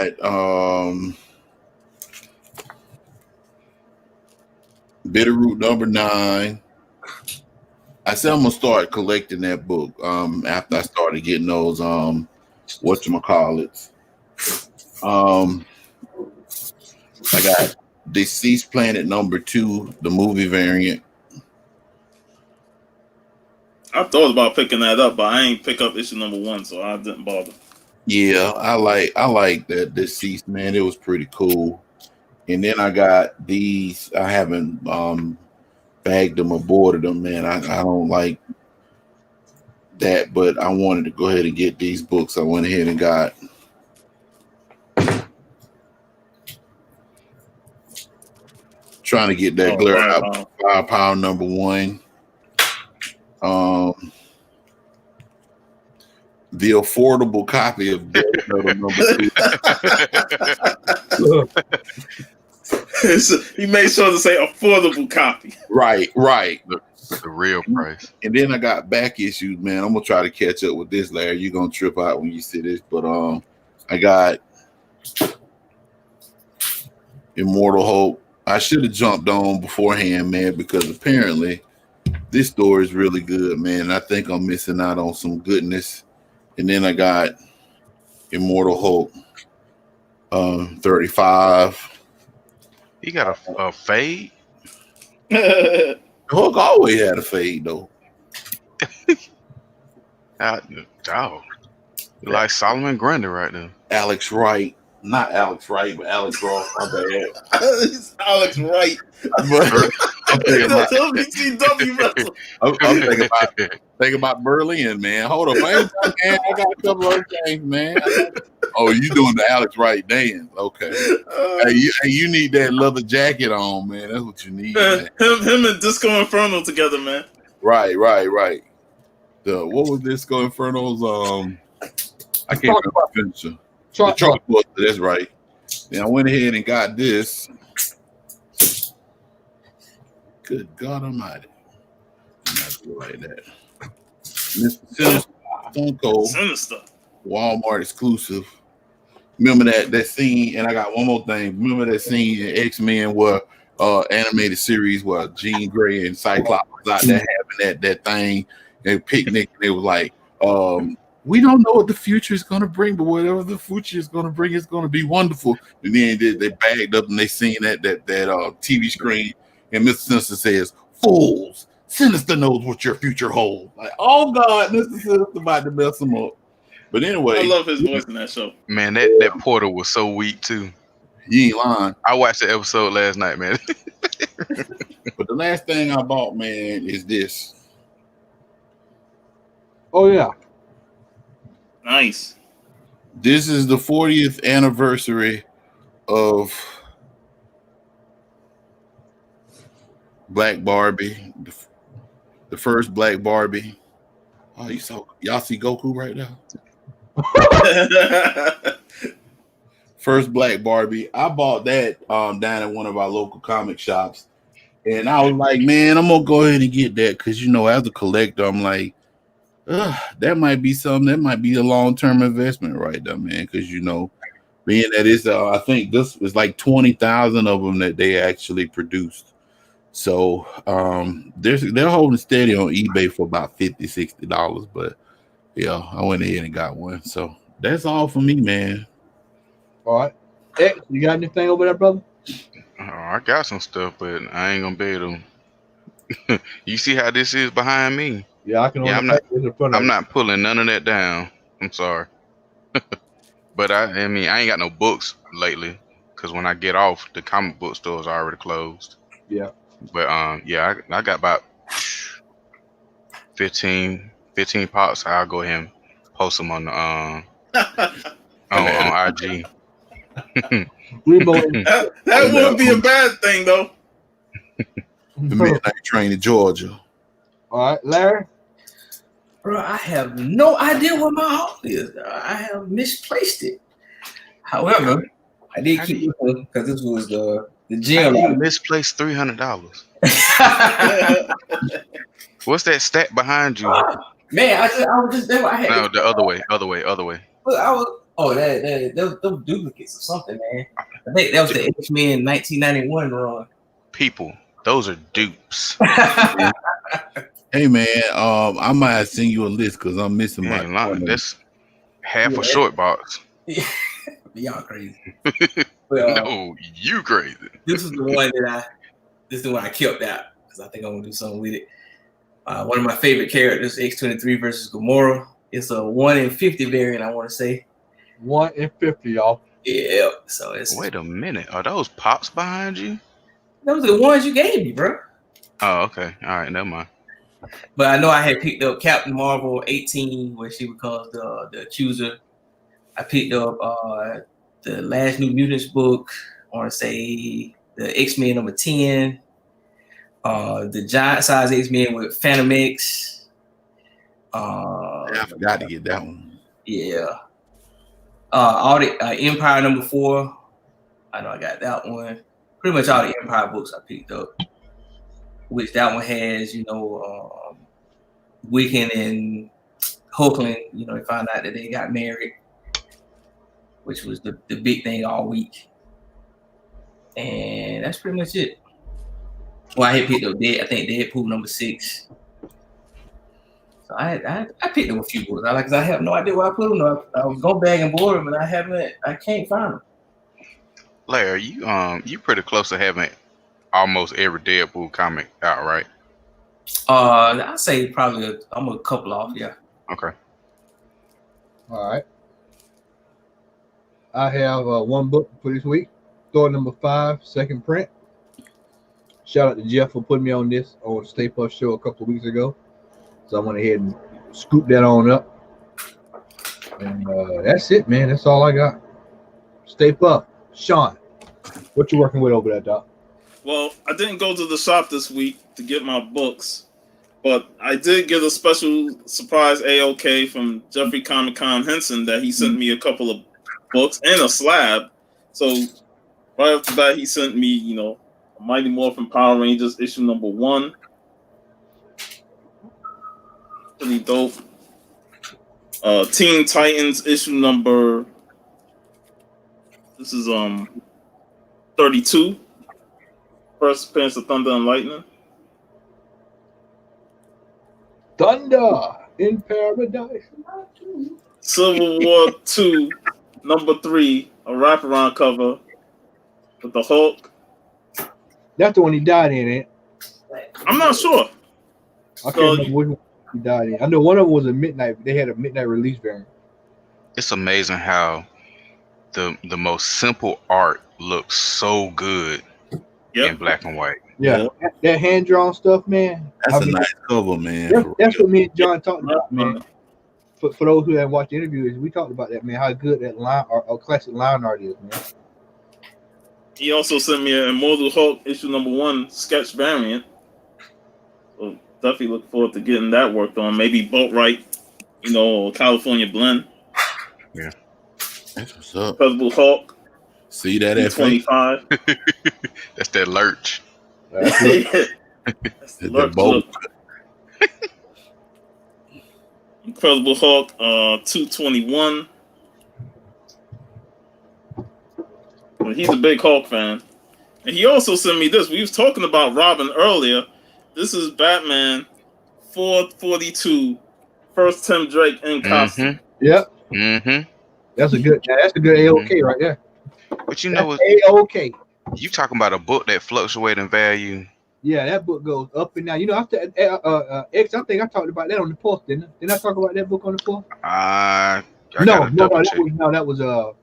Bitterroot number 9. I said I'm gonna start collecting that book after I started getting those whatchamacallits. I got Deceased Planet number 2, the movie variant. I thought about picking that up, but I ain't pick up issue number 1, so I didn't bother. Yeah, I like that Deceased, man. It was pretty cool. And then I got these. I haven't bagged them or boarded them, man. I don't like that, but I wanted to go ahead and get these books. I went ahead and got trying to get that Glare Out Firepower number 1. The affordable copy of Death Metal number 2. He made sure to say affordable copy. Right. The real price. And then I got back issues, man. I'm gonna try to catch up with this, Larry. You're gonna trip out when you see this, but I got Immortal Hope. I should have jumped on beforehand, man, because apparently this story is really good, man. I think I'm missing out on some goodness. And then I got Immortal Hope 35. He got a fade. Hulk always had a fade, though. Dog. Like Solomon Grundy right there. Alex Wright. Not Alex Wright, but Alex Ross. My bad. It's Alex Wright. I'm thinking about, WCW. I'm thinking about Berlin, man. Hold up, man. I got a couple other things, man. Oh, you doing the Alex Wright dance? Okay. Hey, you need that leather jacket on, man. That's what you need. Man. Him and Disco Inferno together, man. Right. what was Disco Inferno's I can't Chalk remember the finisher. The Chalk Chalk Buster, that's right. And I went ahead and got this. Good God Almighty. Not do it like that. Mr. Sinister, Stone Cold, Sinister. Walmart exclusive. Remember that scene, and I got one more thing. Remember that scene in X-Men where animated series where Jean Grey and Cyclops was out there having that thing and picnic, and it was like, we don't know what the future is gonna bring, but whatever the future is gonna bring, it's gonna be wonderful. And then they bagged up and they seen that TV screen, and Mr. Sinister says, "Fools, Sinister knows what your future holds." Like, oh God, Mr. Sinister about to mess him up. But anyway, I love his voice in that show. Man, that portal was so weak too. You ain't lying. I watched the episode last night, man. But the last thing I bought, man, is this. Oh yeah. Nice. This is the 40th anniversary of Black Barbie, the first Black Barbie. Oh, y'all see Goku right now? First Black Barbie. I bought that down at one of our local comic shops, and I was like, man, I'm gonna go ahead and get that because as a collector, I'm like, that might be something. That might be a long-term investment right there, man. Because being that it's, I think this was like 20,000 of them that they actually produced. So they're holding steady on eBay for about $50-$60. But yeah, I went ahead and got one. So that's all for me, man. All right. X, you got anything over there, brother? I got some stuff, but I ain't gonna be able to. You see how this is behind me? Yeah, I can. Yeah, I'm not pulling none of that down. I'm sorry. But I mean, I ain't got no books lately because when I get off, the comic book stores are already closed. Yeah. But yeah, I got about 15 pops. I'll go ahead and post them on the on IG. That wouldn't be a bad thing though. The Midnight Train to Georgia. All right, Larry. Bro, I have no idea what my haul is. I have misplaced it. However, I did keep it because this was the gym. I misplaced $300. What's that stat behind you? Man, I was just there. I had no, the other way. Look, I was. Oh, those duplicates or something, man. I think that was the X-Men 1991 run. People, those are dupes. Hey man, I might send you a list because I'm missing my. That's half a short box. Y'all crazy. No, you crazy. This is the one that this is the one I kept out because I think I'm gonna do something with it. One of my favorite characters, X-23 versus Gamora. It's a 1 in 50 variant, I want to say. 1 in 50, y'all. Yeah. So it's. Wait a minute. Are those pops behind you? Those are the ones you gave me, bro. Oh, okay. All right, never mind. But I know I had picked up Captain Marvel 18, where she becomes the accuser. I picked up the last New Mutants book. I want to say the X-Men number 10. The giant size X-Men with Phantom X. I forgot to get that one. Yeah. All the Empire number 4. I know I got that one. Pretty much all the Empire books I picked up. Which that one has, Wiccan and Hulkling, they found out that they got married, which was the big thing all week. And that's pretty much it. Well, I had picked up Deadpool number 6. So I picked up a few books. I have no idea where I put them. I was going back and board them, and I can't find them. Larry, you pretty close to having almost every Deadpool comic out, right? I'd say probably I'm a couple off, yeah. Okay. All right. I have one book for this week. Thor number 5, second print. Shout out to Jeff for putting me on this on the Stay Puft show a couple of weeks ago. So I went ahead and scooped that on up. And that's it, man. That's all I got. Stay Puft. Sean, what you working with over there, Doc? Well, I didn't go to the shop this week to get my books, But I did get a special surprise AOK from Jeffrey Comic-Con Henson that he sent me a couple of books and a slab. So right off the bat, he sent me, you know, Mighty Morphin Power Rangers issue number 1. Pretty dope. Teen Titans issue number. This is 32. First appearance of Thunder and Lightning. Thunder in Paradise. Civil War 2, number 3, a wraparound cover with the Hulk. That's the one he died in, ain't it? I'm not sure. I can't remember which one he died in. I know one of them was a midnight. They had a midnight release variant. It's amazing how the most simple art looks so good in black and white. Yeah, that hand drawn stuff, man. That's a nice cover, man. That's what me and John talked about, man. For those who haven't watched the interviews, we talked about that, man. How good that line or classic line art is, man. He also sent me an Immortal Hulk issue number 1 sketch variant. So definitely look forward to getting that worked on. Maybe Boat Right, you know, California Blend. Yeah. That's what's up. Incredible Hulk. See that at 25. That's that lurch. That's the lurch boat. look. Incredible Hulk 221. Well, he's a big Hulk fan. And he also sent me this. We was talking about Robin earlier. This is Batman 442, first Tim Drake in costume. Yep. Mm-hmm. That's a good AOK right there. But you know what? AOK. You talking about a book that fluctuates in value. Yeah, that book goes up and down. You know, after X, I think I talked about that on the post, didn't I? Didn't I talk about that book on the post? That was the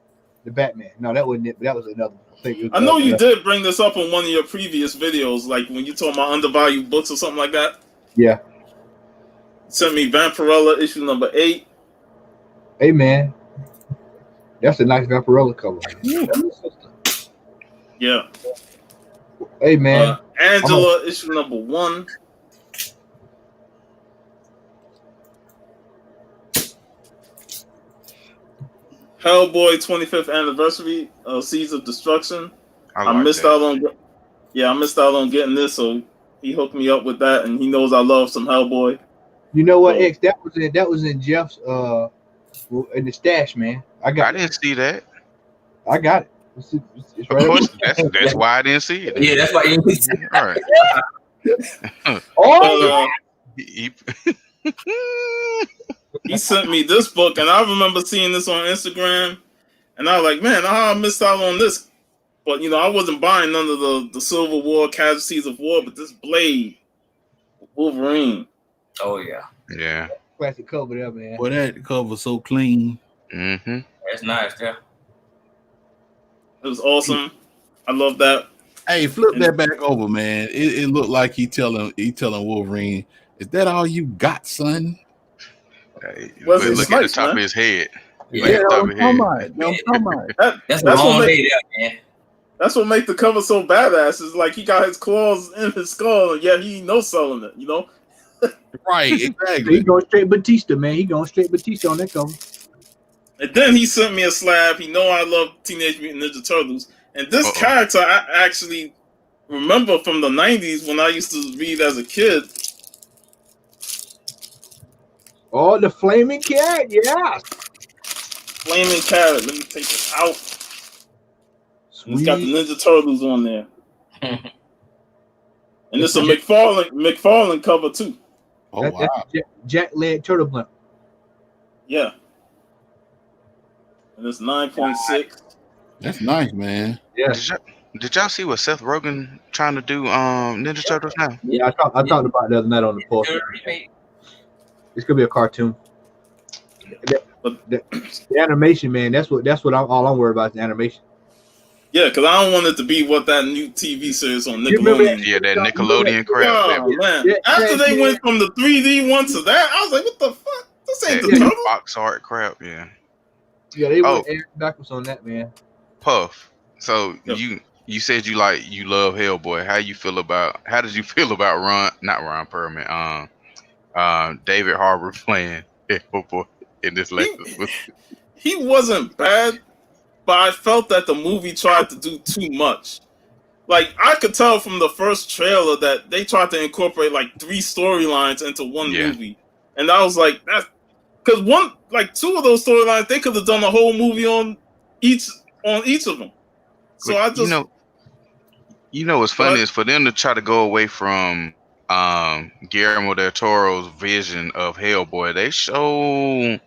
Batman. No, that wasn't it. That was another. I know you did bring this up on one of your previous videos, like when you talking about undervalued books or something like that. Yeah. Sent me Vampirella issue number 8. Hey man, that's a nice Vampirella cover. Yeah. Hey man, Angela issue number 1. Hellboy 25th anniversary, Seeds of Destruction. I missed out on getting this, so he hooked me up with that, and he knows I love some Hellboy. You know what, X? That was in Jeff's in the stash, man. I didn't see that. I got it. It's right. Of course, that's why I didn't see it. Yeah, that's why you didn't see it. All right. He sent me this book, and I remember seeing this on Instagram, and I was like, man, I missed out on this. But, you know, I wasn't buying none of the Civil War, Casualties of War, but this Blade, Wolverine. Oh, yeah. Yeah. Classic cover there, man. Boy, that cover so clean. Mm-hmm. That's nice, yeah. It was awesome. I love that. Hey, flip that back over, man. It looked like he telling Wolverine, "Is that all you got, son?" Hey, look at the top of his head. Yeah, That's what makes man. That's what makes the cover so badass. Is like he got his claws in his skull, and yet he knows selling it. You know. Right, exactly. He going straight Batista, man. He going straight Batista on that cover. And then he sent me a slab. He know I love Teenage Mutant Ninja Turtles. And this character I actually remember from the 90s when I used to read as a kid. Oh, the Flaming Cat, yeah. Flaming Carrot. Let me take it out. It's got the Ninja Turtles on there. And it's a McFarlane cover too. Oh, wow. That's Jack Leg Turtle Blimp. Yeah. And it's 9.6. That's nice, man. Yeah. Did y'all see what Seth Rogen trying to do Ninja Turtles now? Yeah, I talked about that night on the post. It's gonna be a cartoon. The animation, man. That's what all I'm worried about is the animation. Yeah, because I don't want it to be what that new TV series on Nickelodeon. Yeah, that Nickelodeon crap. Oh, man. Yeah, After they went from the 3D one to that, I was like, what the fuck? This ain't the Yeah, turtle. box art crap, yeah. Yeah, they went backwards on that, man. Puff. So you said you love Hellboy. How did you feel about Ron Perlman? David Harbour playing Hellboy in this latest movie. He wasn't bad, but I felt that the movie tried to do too much. Like, I could tell from the first trailer that they tried to incorporate like 3 storylines into one movie, and I was like, that's because 2 of those storylines they could have done a whole movie on each of them. So I just, what's funny is for them to try to go away from Guillermo del Toro's vision of Hellboy. They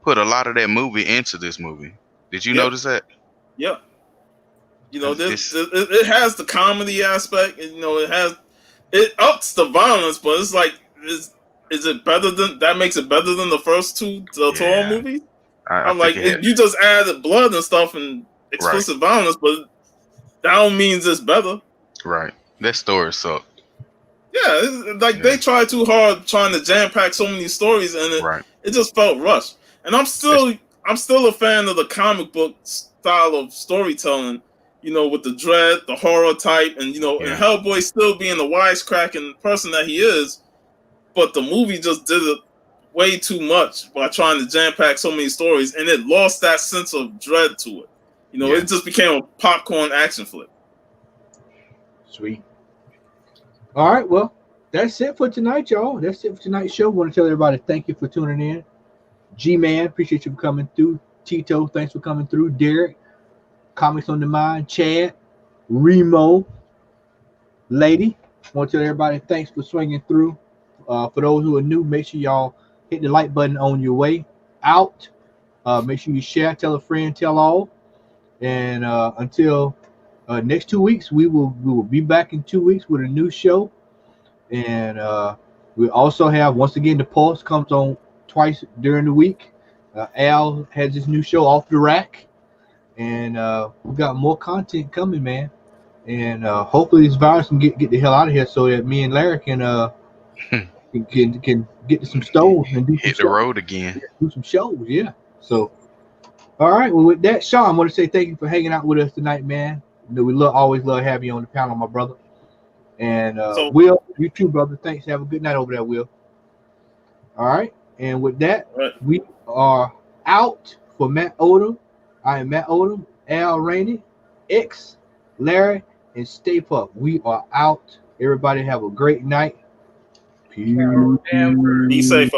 put a lot of that movie into this movie. Did you notice that? Yeah. It has the comedy aspect, and it ups the violence, but it's like, is it better than that? Makes it better than the first 2 Del Toro movies? I'm like, you just added blood and stuff and explicit violence, but that don't means it's better. Right. That story sucked. Yeah, they tried too hard trying to jam pack so many stories, and it just felt rushed. And I'm still a fan of the comic book style of storytelling. With the dread, the horror type, and and Hellboy still being the wisecracking person that he is, but the movie just did it way too much by trying to jam pack so many stories, and it lost that sense of dread to it. It just became a popcorn action flick. Sweet. All right, well, that's it for tonight, y'all. That's it for tonight's show. I want to tell everybody thank you for tuning in. G-Man, appreciate you for coming through. Tito, thanks for coming through. Derek, Comics on the Mind, Chad, Remo, Lady. I want to tell everybody thanks for swinging through. For those who are new, make sure y'all hit the like button on your way out. Make sure you share, tell a friend, tell all. And until next 2 weeks, we will be back in 2 weeks with a new show. And we also have, once again, the Pulse comes on twice during the week. Al has his new show, Off the Rack. And we got more content coming, man. And hopefully this virus can get the hell out of here so that me and Larry can get to some stores and do hit the road again. Do some shows, yeah. So, all right. Well, with that, Sean, I want to say thank you for hanging out with us tonight, man. We always love having you on the panel, my brother. And Will, you too, brother. Thanks. Have a good night over there, Will. All right. And with that, we are out for Matt Odom. I am Matt Odom, Al Rainey, X, Larry, and Stay Puft. We are out. Everybody have a great night. Peace. Be safe,